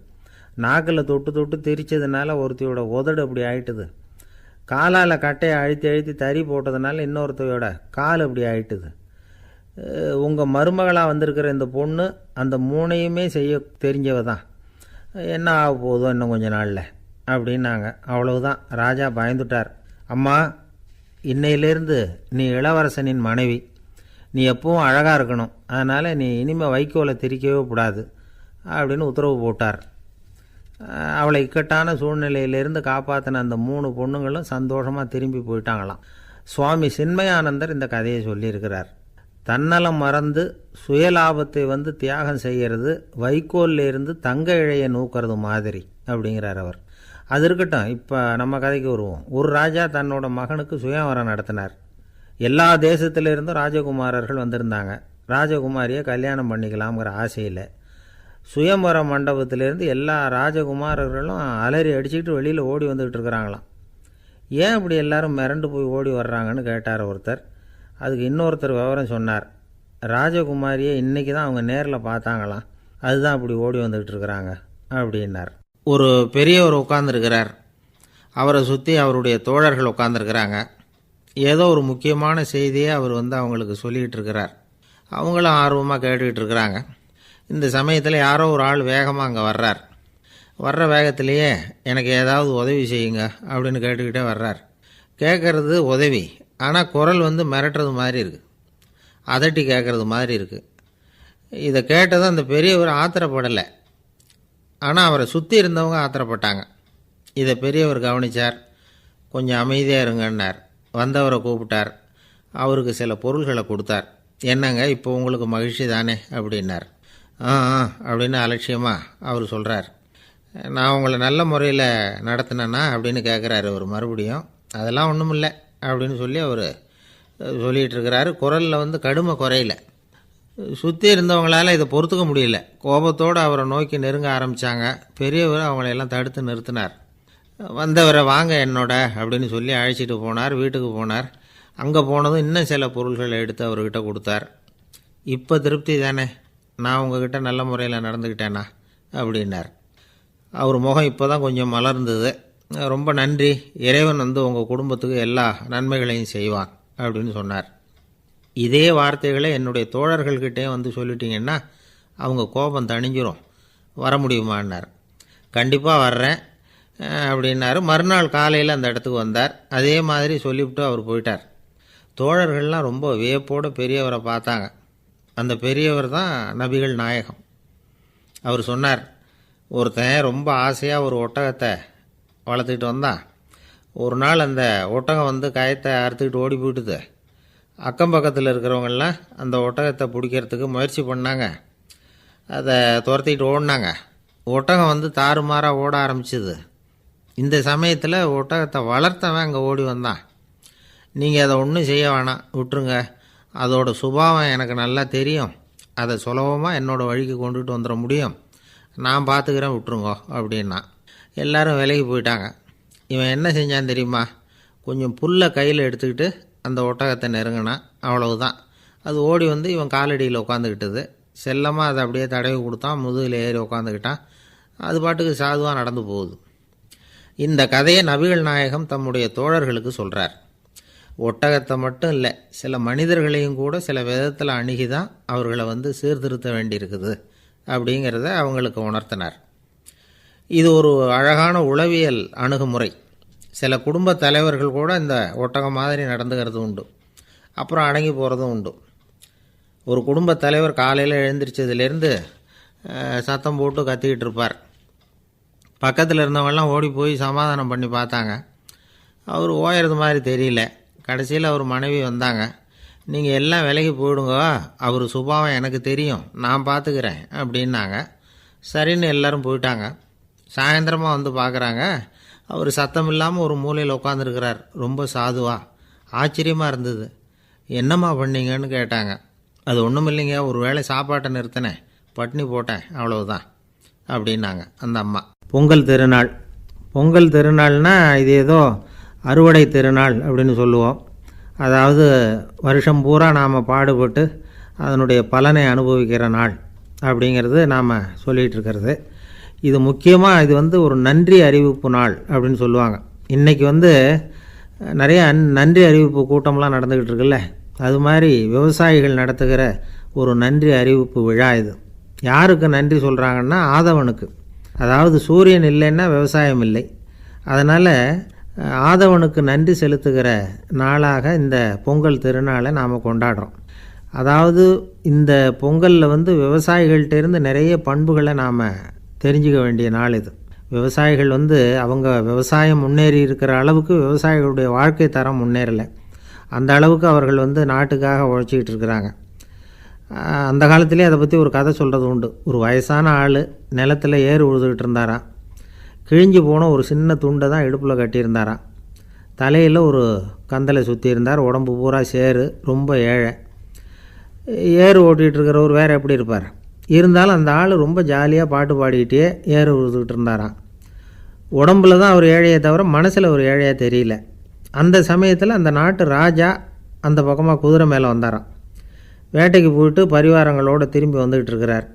நாக்கில் தொட்டு தொட்டு திரிச்சதுனால ஒருத்தியோட உதடு அப்படி ஆயிட்டுது, காலால் கட்டையை அழுத்தி அழுத்தி தறி போட்டதுனால இன்னொருத்தையோட கால் அப்படி ஆயிட்டுது. உங்கள் மருமகளாக வந்திருக்கிற இந்த பொண்ணு அந்த 3ஐயுமே செய்ய தெரிஞ்சவ தான். என்ன ஆக போதோ இன்னும் கொஞ்ச நாளில் அப்படின்னாங்க. அவ்வளவுதான். ராஜா பயந்துட்டார். அம்மா, இன்னையிலேருந்து நீ இளவரசனின் மனைவி, நீ எப்பவும் அழகாக இருக்கணும், அதனால் நீ இனிமேல் வைக்கோலை திரிக்கவே கூடாது அப்படின்னு உத்தரவு போட்டார். அவளை இக்கட்டான சூழ்நிலையிலேருந்து காப்பாற்றின அந்த 3 பொண்ணுங்களும் சந்தோஷமாக திரும்பி போயிட்டாங்களாம். சுவாமி சின்மயானந்தர் இந்த கதையை சொல்லியிருக்கிறார். தன்னலம் மறந்து சுயலாபத்தை வந்து தியாகம் செய்கிறது வைக்கோல்ல இருந்து தங்க இழையை நூக்கிறது மாதிரி அப்படிங்கிறார் அவர். அது இருக்கட்டும், இப்போ நம்ம கதைக்கு வருவோம். ஒரு ராஜா தன்னோட மகனுக்கு சுயவரம் நடத்தினார். எல்லா தேசத்திலிருந்தும் ராஜகுமாரர்கள் வந்திருந்தாங்க. ராஜகுமாரியை கல்யாணம் பண்ணிக்கலாம்ங்கிற ஆசையில் சுயம்பர மண்டபத்திலேருந்து எல்லா ராஜகுமாரர்களும் அலறி அடிச்சுக்கிட்டு வெளியில் ஓடி வந்துக்கிட்டு இருக்கிறாங்களாம். ஏன் இப்படி எல்லாரும் மிரண்டு போய் ஓடி வர்றாங்கன்னு கேட்டார் ஒருத்தர். அதுக்கு இன்னொருத்தர் விவரம் சொன்னார். ராஜகுமாரியை இன்றைக்கி தான் அவங்க நேரில் பார்த்தாங்களாம், அதுதான் அப்படி ஓடி வந்துக்கிட்டு இருக்கிறாங்க அப்படின்னார். ஒரு பெரியவர் உட்கார்ந்துருக்கிறார். அவரை சுற்றி அவருடைய தோழர்கள் உட்கார்ந்துருக்கிறாங்க. ஏதோ ஒரு முக்கியமான செய்தியை அவர் வந்து அவங்களுக்கு சொல்லிகிட்டு இருக்கிறார். அவங்களும் ஆர்வமாக கேட்டுக்கிட்டு இருக்கிறாங்க. இந்த சமயத்தில் யாரோ ஒரு ஆள் வேகமாக அங்கே வர்றார். வர்ற வேகத்திலேயே எனக்கு ஏதாவது உதவி செய்யுங்க அப்படின்னு கேட்டுக்கிட்டே வர்றார். கேட்குறது உதவி, ஆனால் குரல் வந்து மிரட்டுறது மாதிரி இருக்குது, அதட்டி கேட்குறது மாதிரி இருக்குது. இதை கேட்டதும் அந்த பெரியவர் ஆத்திரப்படலை, ஆனால் அவரை சுற்றி இருந்தவங்க ஆத்திரப்பட்டாங்க. இதை பெரியவர் கவனித்தார். கொஞ்சம் அமைதியாக இருங்கன்னார். வந்தவரை கூப்பிட்டார். அவருக்கு சில பொருள்களை கொடுத்தார். என்னங்க இப்போ உங்களுக்கு மகிழ்ச்சி தானே அப்படின்னார். ஆ அப்படின்னு அலட்சியமாக அவர் சொல்கிறார். நான் உங்களை நல்ல முறையில் நடத்தினேன்னா அப்படின்னு கேட்குறாரு அவர் மறுபடியும். அதெல்லாம் ஒன்றும் இல்லை அப்படின்னு சொல்லி அவர் சொல்லிகிட்டு இருக்கிறாரு. குரலில் வந்து கடுமை குறையில. சுற்றி இருந்தவங்களால் இதை பொறுத்துக்க முடியல. கோபத்தோடு அவரை நோக்கி நெருங்க ஆரம்பித்தாங்க. பெரியவர் அவங்களையெல்லாம் தடுத்து நிறுத்தினார். வந்தவரை வாங்க என்னோட அப்படின்னு சொல்லி அழைச்சிட்டு போனார். வீட்டுக்கு போனார். அங்கே போனதும் இன்னும் சில பொருள்களை எடுத்து அவர்கிட்ட கொடுத்தார். இப்போ திருப்தி தானே, நான் உங்ககிட்ட நல்ல முறையில் நடந்துக்கிட்டேனா அப்படின்னார். அவர் முகம் இப்போ தான் கொஞ்சம் மலர்ந்தது. ரொம்ப நன்றி, இறைவன் வந்து உங்கள் குடும்பத்துக்கு எல்லா நன்மைகளையும் செய்வான் அப்படின்னு சொன்னார். இதே வார்த்தைகளை என்னுடைய தோழர்கள்கிட்டே வந்து சொல்லிட்டீங்கன்னா அவங்க கோபம் தணிஞ்சிரும், வர முடியுமான்னார். கண்டிப்பாக வர்றேன் அப்படின்னாரு. மறுநாள் காலையில் அந்த இடத்துக்கு வந்தார். அதே மாதிரி சொல்லிவிட்டு அவர் போயிட்டார். தோழர்கள்லாம் ரொம்ப வியப்போடு பெரியவரை பார்த்தாங்க. அந்த பெரியவர் தான் நபிகள் நாயகம். அவர் சொன்னார், ஒருத்தன் ரொம்ப ஆசையாக ஒரு ஒட்டகத்தை வளர்த்துக்கிட்டு வந்தான். ஒரு நாள் அந்த ஒட்டகம் வந்து கயத்தை அறுத்துக்கிட்டு ஓடி போயிட்டுது. அக்கம் பக்கத்தில் இருக்கிறவங்கெல்லாம் அந்த ஒட்டகத்தை பிடிக்கிறதுக்கு முயற்சி பண்ணாங்க. அதை துரத்திக்கிட்டு ஓடினாங்க. ஒட்டகம் வந்து தாறுமாறாக ஓட ஆரம்பிச்சிது. இந்த சமயத்தில் ஒட்டகத்தை வளர்த்தவன் அங்கே ஓடி வந்தான். நீங்கள் அதை ஒன்றும் செய்ய வேணாம், விட்டுருங்க, அதோட சுபாவம் எனக்கு நல்லா தெரியும், அதை சுலபமாக என்னோடய வழிக்கு கொண்டுட்டு வந்துட முடியும், நான் பார்த்துக்கிறேன், விட்டுருங்கோ அப்படின்னா. எல்லோரும் விலைக்கு போயிட்டாங்க. இவன் என்ன செஞ்சான் தெரியுமா? கொஞ்சம் புல்லை கையில் எடுத்துக்கிட்டு அந்த ஒட்டகத்தை நெருங்கினான். அவ்வளவுதான். அது ஓடி வந்து இவன் காலடியில் உட்காந்துக்கிட்டது. செல்லமாக அதை அப்படியே தடவி கொடுத்தான். முதுகில் ஏறி உட்காந்துக்கிட்டான். அது பாட்டுக்கு சாதுவாக நடந்து போகுது. இந்த கதையை நபிகள் நாயகம் தம்முடைய தோழர்களுக்கு சொல்கிறார். ஒட்டகத்தை மட்டும் இல்லை, சில மனிதர்களையும் கூட சில விதத்தில் அணுகி தான் அவர்களை வந்து சீர்திருத்த வேண்டியிருக்குது அப்படிங்கிறத அவங்களுக்கு உணர்த்தினார். இது ஒரு அழகான உளவியல் அணுகுமுறை. சில குடும்ப தலைவர்கள் கூட இந்த ஒட்டகம் மாதிரி நடந்துக்கிறது உண்டு, அப்புறம் அடங்கி போகிறதும் உண்டு. ஒரு குடும்ப தலைவர் காலையில் எழுந்திரிச்சதுலேருந்து சத்தம் போட்டு கத்திக்கிட்டு இருப்பார். பக்கத்தில் இருந்தவங்கெல்லாம் ஓடி போய் சமாதானம் பண்ணி பார்த்தாங்க. அவர் ஓயறது மாதிரி தெரியல. கடைசியில் அவர் மனைவி வந்தாங்க. நீங்கள் எல்லாம் விலைக்கு போயிடுங்க, அவர் சுபாவம் எனக்கு தெரியும், நான் பார்த்துக்கிறேன் அப்படின்னாங்க. சரின்னு எல்லோரும் போயிட்டாங்க. சாயந்தரமாக வந்து பார்க்குறாங்க, அவர் சத்தம் இல்லாமல் ஒரு மூலையில் உட்காந்துருக்கிறார். ரொம்ப சாதுவா. ஆச்சரியமாக இருந்தது. என்னம்மா பண்ணீங்கன்னு கேட்டாங்க. அது ஒன்றும் இல்லைங்க, ஒரு வேளை சாப்பாட்டை நிறுத்தினேன், பட்னி போட்டேன், அவ்வளவுதான் அப்படின்னாங்க அந்த அம்மா. பொங்கல் திருநாள். பொங்கல் திருநாள்னால் இது ஏதோ அறுவடை திருநாள் அப்படின்னு சொல்லுவோம். அதாவது வருஷம் பூரா நாம் பாடுபட்டு அதனுடைய பலனை அனுபவிக்கிற நாள் அப்படிங்கிறது நாம் சொல்லிகிட்டு இருக்கிறது. இது முக்கியமாக இது வந்து ஒரு நன்றி அறிவிப்பு நாள் அப்படின்னு சொல்லுவாங்க. இன்றைக்கி வந்து நிறைய நன்றி அறிவிப்பு கூட்டம்லாம் நடந்துக்கிட்டு இருக்குல்ல, அது மாதிரி விவசாயிகள் நடத்துகிற ஒரு நன்றி அறிவிப்பு விழா இது. யாருக்கு நன்றி சொல்கிறாங்கன்னா ஆதவனுக்கு. அதாவது சூரியன் இல்லைன்னா விவசாயம் இல்லை. அதனால் ஆதவனுக்கு நன்றி செலுத்துகிற நாளாக இந்த பொங்கல் திருநாளை நாம் கொண்டாடுறோம். அதாவது இந்த பொங்கலில் வந்து விவசாயிகள்கிட்டேருந்து நிறைய பண்புகளை நாம் தெரிஞ்சுக்க வேண்டிய நாள் இது. விவசாயிகள் வந்து அவங்க விவசாயம் முன்னேறி இருக்கிற அளவுக்கு விவசாயிகளுடைய வாழ்க்கை தரம் முன்னேறலை. அந்த அளவுக்கு அவர்கள் வந்து நாட்டுக்காக உழைச்சிக்கிட்டு இருக்கிறாங்க. அந்த காலத்திலே அதை பற்றி ஒரு கதை சொல்கிறது உண்டு. ஒரு வயசான ஆள் நிலத்தில் ஏறு உழுதுகிட்டு இருந்தாராம். கிழிஞ்சு போன ஒரு சின்ன துண்டை தான் இடுப்பில் கட்டியிருந்தாராம். தலையில் ஒரு கந்தலை சுற்றி இருந்தார். உடம்பு பூரா சேரு. ரொம்ப ஏழை. ஏறு ஓட்டிகிட்டு இருக்கிறவர் வேறு எப்படி இருப்பார்? இருந்தாலும் அந்த ஆள் ரொம்ப ஜாலியாக பாட்டு பாடிக்கிட்டே ஏறு உழுதுகிட்டு இருந்தாராம். உடம்புல தான் அவர் ஏழையை தவிர மனசில் ஒரு ஏழையாக தெரியல. அந்த சமயத்தில் அந்த நாட்டு ராஜா அந்த பக்கமாக குதிரை மேலே வந்தாராம். வேட்டைக்கு போயிட்டு பரிவாரங்களோடு திரும்பி வந்துக்கிட்டு இருக்கிறார்.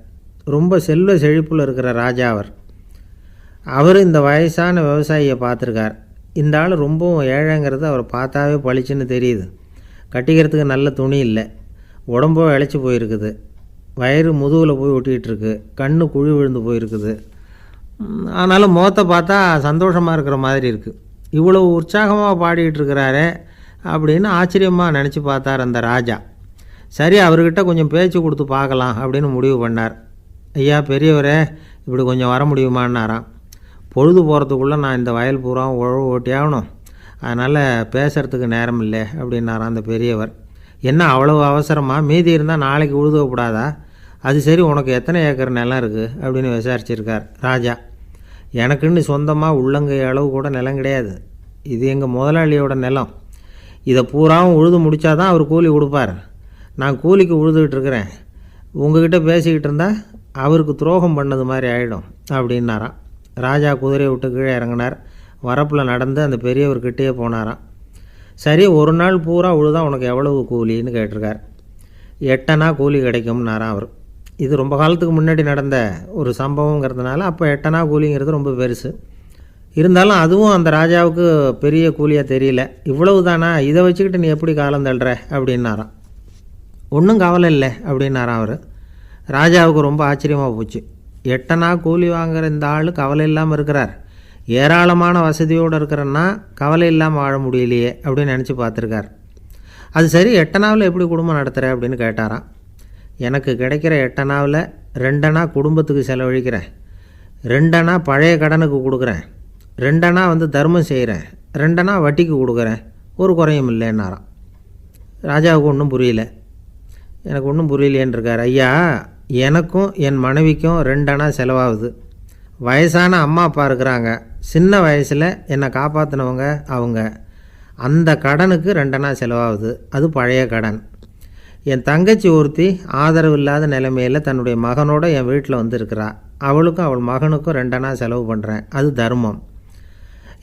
ரொம்ப செல்வ செழிப்பில் இருக்கிற ராஜா அவர் இந்த வயசான விவசாயியை பார்த்துருக்கார். இந்த ஆள் ரொம்பவும் ஏழைங்கிறது அவர் பார்த்தாவே பளிச்சுன்னு தெரியுது. கட்டிக்கிறதுக்கு நல்ல துணி இல்லை, உடம்போ இழைச்சி போயிருக்குது, வயிறு முதுகில் போய் ஒட்டிக்கிட்டு இருக்கு, கண்ணு குழி விழுந்து போயிருக்குது. ஆனாலும் முகத்தை பார்த்தா சந்தோஷமாக இருக்கிற மாதிரி இருக்குது. இவ்வளவு உற்சாகமாக பாடிட்டு இருக்கிறாரே அப்படின்னு ஆச்சரியமாக நினச்சி பார்த்தார் அந்த ராஜா. சரி, அவர்கிட்ட கொஞ்சம் பேச்சு கொடுத்து பார்க்கலாம் அப்படின்னு முடிவு பண்ணார். ஐயா பெரியவரே, இப்படி கொஞ்சம் வர முடியுமான்னாராம். பொழுது போகிறதுக்குள்ளே நான் இந்த வயல் பூரா உழவு ஓட்டி ஆகணும், அதனால் பேசுகிறதுக்கு நேரம் இல்லை அப்படின்னாராம் அந்த பெரியவர். என்ன அவ்வளவு அவசரமாக? மீதி இருந்தால் நாளைக்கு உழுதக்கூடாதா? அது சரி, உனக்கு எத்தனை ஏக்கர் நிலம் இருக்குது அப்படின்னு விசாரிச்சிருக்கார் ராஜா. எனக்குன்னு சொந்தமாக உள்ளங்கை அளவு கூட நிலம் கிடையாது. இது எங்கள் முதலாளியோட நிலம். இதை பூராவும் உழுது முடித்தாதான் அவர் கூலி கொடுப்பார். நான் கூலிக்கு உழுதுகிட்டு இருக்கிறேன். உங்ககிட்ட பேசிக்கிட்டு இருந்தால் அவருக்கு துரோகம் பண்ணது மாதிரி ஆகிடும் அப்படின்னாராம். ராஜா குதிரையை விட்டு கீழே இறங்கினார். வரப்பில் நடந்து அந்த பெரியவர்கிட்டே போனாராம். சரி, ஒரு நாள் பூரா உழுதா உனக்கு எவ்வளவு கூலின்னு கேட்டிருக்கார். 8 அணா கூலி கிடைக்கும்னாராம் அவர். இது ரொம்ப காலத்துக்கு முன்னாடி நடந்த ஒரு சம்பவங்கிறதுனால அப்போ 8 அணா கூலிங்கிறது ரொம்ப பெருசு. இருந்தாலும் அதுவும் அந்த ராஜாவுக்கு பெரிய கூலியாக தெரியல. இவ்வளவு தானா, இதை வச்சுக்கிட்டு நீ எப்படி காலம் தள்ளுற அப்படின்னாராம். ஒன்றும் கவலை இல்லை அப்படின்னாராம் அவர். ராஜாவுக்கு ரொம்ப ஆச்சரியமாக போச்சு. 8 அணா கூலி வாங்குகிற இந்த ஆள் கவலை இல்லாமல் இருக்கிறார், ஏராளமான வசதியோடு இருக்கிறன்னா கவலை இல்லாமல் வாழ முடியலையே அப்படின்னு நினச்சி பார்த்துருக்கார். அது சரி, 8 அணாவில் எப்படி குடும்பம் நடத்துகிற அப்படின்னு கேட்டாராம். எனக்கு கிடைக்கிற 8 அணாவில் 2 அணா குடும்பத்துக்கு செலவழிக்கிறேன், 2 அணா பழைய கடனுக்கு கொடுக்குறேன், 2 அணா தர்மம் செய்கிறேன், 2 அணா வட்டிக்கு கொடுக்குறேன், ஒரு குறையும் இல்லைன்னாராம். ராஜாவுக்கு ஒன்றும் புரியல. எனக்கு ஒன்றும் புரியலேன்னு இருக்கார். ஐயா, எனக்கும் என் மனைவிக்கும் 2 அணா செலவாகுது. வயசான அம்மா அப்பா இருக்கிறாங்க, சின்ன வயசில் என்னை காப்பாற்றினவங்க அவங்க. அந்த கடனுக்கு 2 அணா செலவாகுது, அது பழைய கடன். என் தங்கச்சி ஒருத்தி ஆதரவு இல்லாத நிலைமையில் தன்னுடைய மகனோட என் வீட்டில் இருக்கிறா. அவளுக்கும் அவள் மகனுக்கும் 2 அணா செலவு பண்ணுறேன், அது தர்மம்.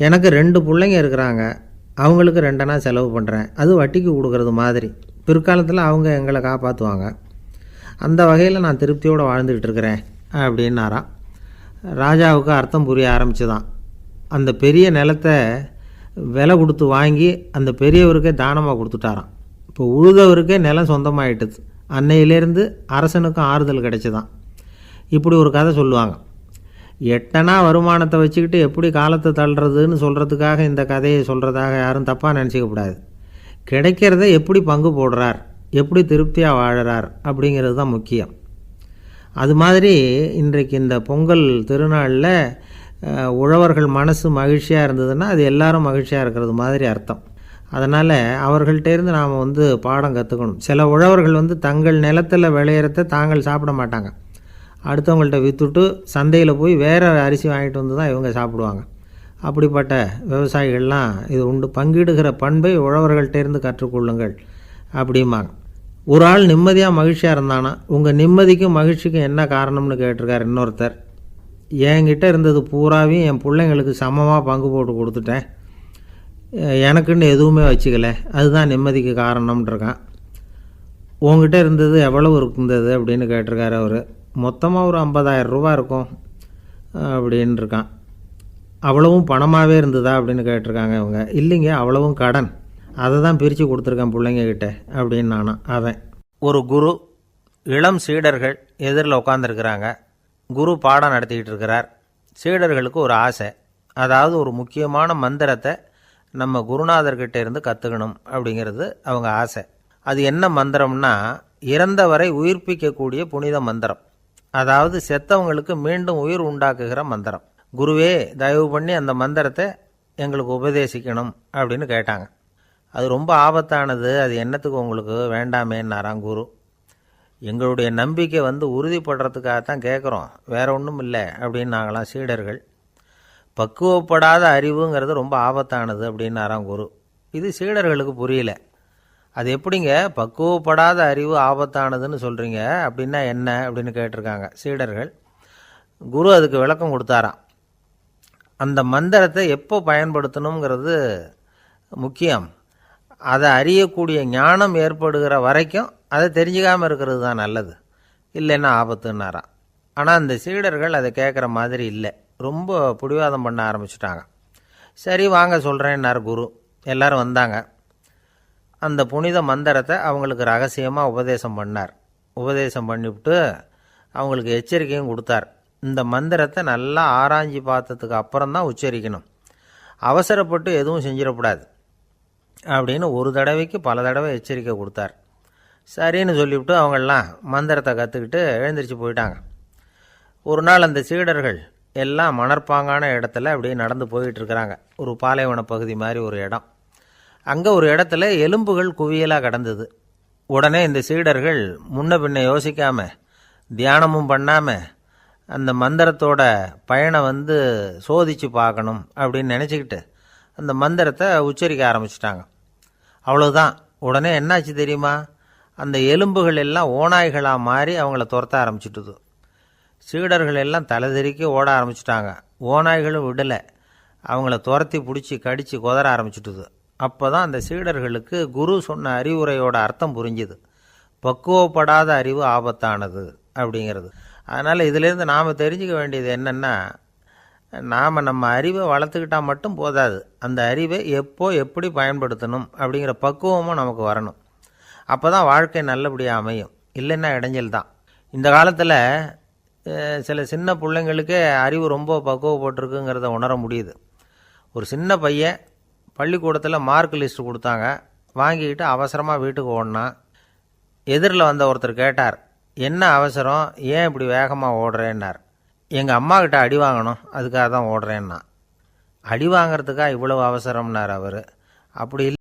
எனக்கு 2 பிள்ளைங்க இருக்கிறாங்க, அவங்களுக்கு 2 அணா செலவு பண்ணுறேன், அது வட்டிக்கு கொடுக்கறது மாதிரி. பிற்காலத்தில் அவங்க எங்களை காப்பாற்றுவாங்க. அந்த வகையில் நான் திருப்தியோடு வாழ்ந்துக்கிட்டு இருக்கிறேன் அப்படின்னாராம். ராஜாவுக்கு அர்த்தம் புரிய ஆரம்பிச்சுதான். அந்த பெரிய நிலத்தை விலை கொடுத்து வாங்கி அந்த பெரியவருக்கே தானமாக கொடுத்துட்டாராம். இப்போ உழுதவருக்கே நிலம் சொந்தமாகிட்டுது. அன்னையிலேருந்து அரசனுக்கும் ஆறுதல் கிடைச்சிதான். இப்படி ஒரு கதை சொல்லுவாங்க. 8 அணா வருமானத்தை வச்சுக்கிட்டு எப்படி காலத்தை தள்ளுறதுன்னு சொல்கிறதுக்காக இந்த கதையை சொல்கிறதாக யாரும் தப்பாக நினச்சிக்கக்கூடாது. கிடைக்கிறத எப்படி பங்கு போடுறார், எப்படி திருப்தியாக வாழறார் அப்படிங்கிறது தான் முக்கியம். அது மாதிரி இன்றைக்கு இந்த பொங்கல் திருநாளில் உழவர்கள் மனசு மகிழ்ச்சியாக இருந்ததுன்னா அது எல்லாரும் மகிழ்ச்சியாக இருக்கிறது மாதிரி அர்த்தம். அதனால் அவர்கள்ட்டேருந்து நாம் பாடம் கற்றுக்கணும். சில உழவர்கள் தங்கள் நிலத்தில் விளையிறத தாங்கள் சாப்பிட மாட்டாங்க, அடுத்தவங்கள்ட்ட விற்றுட்டு சந்தையில் போய் வேறு அரிசி வாங்கிட்டு தான் இவங்க சாப்பிடுவாங்க. அப்படிப்பட்ட விவசாயிகள்லாம் இது உண்டு. பங்கிடுகிற பண்பை உழவர்கள்ட்டேருந்து கற்றுக்கொள்ளுங்கள் அப்படிம்பாங்க. ஒரு ஆள் நிம்மதியாக மகிழ்ச்சியாக இருந்தானா, உங்கள் நிம்மதிக்கும் மகிழ்ச்சிக்கும் என்ன காரணம்னு கேட்டிருக்கார் இன்னொருத்தர். என்கிட்ட இருந்தது பூராவையும் என் பிள்ளைங்களுக்கு சமமாக பங்கு போட்டு கொடுத்துட்டேன், எனக்குன்னு எதுவுமே வச்சுக்கல, அதுதான் நிம்மதிக்கு காரணம்ன்றிருக்கான். உங்ககிட்ட இருந்தது எவ்வளவு இருந்தது அப்படின்னு கேட்டிருக்காரு அவர். மொத்தமாக ஒரு 50,000 ரூபா இருக்கும் அப்படின்னு இருக்கான். அவ்வளவும் பணமாகவே இருந்ததா அப்படின்னு கேட்டிருக்காங்க இவங்க. இல்லைங்க, அவ்வளவும் கடன், அதை தான் பிரித்து கொடுத்துருக்கேன் பிள்ளைங்கக்கிட்ட அப்படின்னு நானும். அவன் ஒரு குரு, இளம் சீடர்கள் எதிரில் உட்காந்துருக்கிறாங்க. குரு பாடம் நடத்திக்கிட்டு இருக்கிறார். சீடர்களுக்கு ஒரு ஆசை, அதாவது ஒரு முக்கியமான மந்திரத்தை நம்ம குருநாதர்கிட்ட இருந்து கற்றுக்கணும் அப்படிங்கிறது அவங்க ஆசை. அது என்ன மந்திரம்னா, இறந்தவரை உயிர்ப்பிக்கக்கூடிய புனித மந்திரம், அதாவது செத்தவங்களுக்கு மீண்டும் உயிர் உண்டாக்குகிற மந்திரம். குருவே, தயவு பண்ணி அந்த மந்திரத்தை எங்களுக்கு உபதேசிக்கணும் அப்படின்னு கேட்டாங்க. அது ரொம்ப ஆபத்தானது, அது என்னத்துக்கு உங்களுக்கு வேண்டாமேன்னாராம் குரு. எங்களுடைய நம்பிக்கை உறுதிப்படுறதுக்காகத்தான் கேட்குறோம், வேற ஒன்றும் இல்லை அப்படின்னாங்களாம் சீடர்கள். பக்குவப்படாத அறிவுங்கிறது ரொம்ப ஆபத்தானது அப்படின்னாராம் குரு. இது சீடர்களுக்கு புரியல. அது எப்படிங்க பக்குவப்படாத அறிவு ஆபத்தானதுன்னு சொல்கிறீங்க, அப்படின்னா என்ன அப்படின்னு கேட்டிருக்காங்க சீடர்கள். குரு அதுக்கு விளக்கம் கொடுத்தாராம். அந்த மந்திரத்தை எப்போ பயன்படுத்தணுங்கிறது முக்கியம். அதை அறியக்கூடிய ஞானம் ஏற்படுகிற வரைக்கும் அதை தெரிஞ்சுக்காமல் இருக்கிறது தான் நல்லது, இல்லைன்னா ஆபத்துன்னாராம். ஆனால் அந்த சீடர்கள் அதை கேட்குற மாதிரி இல்லை, ரொம்ப பிடிவாதம் பண்ண ஆரம்பிச்சிட்டாங்க. சரி வாங்க சொல்கிறேன்னார் குரு. எல்லாரும் வந்தாங்க. அந்த புனித மந்திரத்தை அவங்களுக்கு ரகசியமாக உபதேசம் பண்ணார். உபதேசம் பண்ணிவிட்டு அவங்களுக்கு எச்சரிக்கையும் கொடுத்தார். இந்த மந்திரத்தை நல்லா ஆராய்ச்சி பார்த்ததுக்கு அப்புறம்தான் உச்சரிக்கணும். அவசரப்பட்டு எதுவும் செஞ்சிடக்கூடாது அப்படின்னு ஒரு தடவைக்கு பல தடவை எச்சரிக்கை கொடுத்தார். சரின்னு சொல்லிவிட்டு அவங்கெல்லாம் மந்திரத்தை கற்றுக்கிட்டு எழுந்திரிச்சு போயிட்டாங்க. ஒரு நாள் அந்த சீடர்கள் எல்லாம் மணற்பாங்கான இடத்துல அப்படியே நடந்து போயிட்டுருக்கிறாங்க. ஒரு பாலைவன பகுதி மாதிரி ஒரு இடம். அங்கே ஒரு இடத்துல எலும்புகள் குவியலாக கிடந்தது. உடனே இந்த சீடர்கள் முன்ன பின்ன யோசிக்காமல், தியானமும் பண்ணாமல், அந்த மந்திரத்தோட பயனை சோதித்து பார்க்கணும் அப்படின்னு நினச்சிக்கிட்டு அந்த மந்திரத்தை உச்சரிக்க ஆரம்பிச்சிட்டாங்க. அவ்வளோதான். உடனே என்னாச்சு தெரியுமா? அந்த எலும்புகள் எல்லாம் ஓநாய்களாக மாறி அவங்கள துரத்த ஆரம்பிச்சிட்டுது. சீடர்கள் எல்லாம் தலைதெறிக்க ஓட ஆரம்பிச்சிட்டாங்க. ஓநாய்களும் விடலை, அவங்கள துரத்தி பிடிச்சி கடித்து கொதற ஆரம்பிச்சிட்டுது. அப்போ தான் அந்த சீடர்களுக்கு குரு சொன்ன அறிவுரையோட அர்த்தம் புரிஞ்சுது. பக்குவப்படாத அறிவு ஆபத்தானது அப்படிங்கிறது. அதனால் இதிலேருந்து நாம் தெரிஞ்சுக்க வேண்டியது என்னென்னா, நாம் நம்ம அறிவை வளர்த்துக்கிட்டால் மட்டும் போதாது, அந்த அறிவை எப்போ எப்படி பயன்படுத்தணும் அப்படிங்கிற பக்குவமும் நமக்கு வரணும். அப்போ தான் வாழ்க்கை நல்லபடியாக அமையும். இல்லைன்னா இடைஞ்சல் தான். இந்த காலத்தில் சில சின்ன பிள்ளைங்களுக்கே அறிவு ரொம்ப பக்குவப்பட்டிருக்குங்கிறத உணர முடியுது. ஒரு சின்ன பையன் பள்ளிக்கூடத்தில் மார்க் லிஸ்ட் கொடுத்தாங்க, வாங்கிக்கிட்டு அவசரமாக வீட்டுக்கு ஓடினான். எதிரில் வந்த ஒருத்தர் கேட்டார், என்ன அவசரம், ஏன் இப்படி வேகமாக ஓடுறேன்னார். எங்கள் அம்மாக்கிட்ட அடி வாங்கணும், அதுக்காக தான் ஓடுறேன்னா. அடி வாங்கிறதுக்காக இவ்வளவு அவசரம்னார் அவர். அப்படி இல்லை,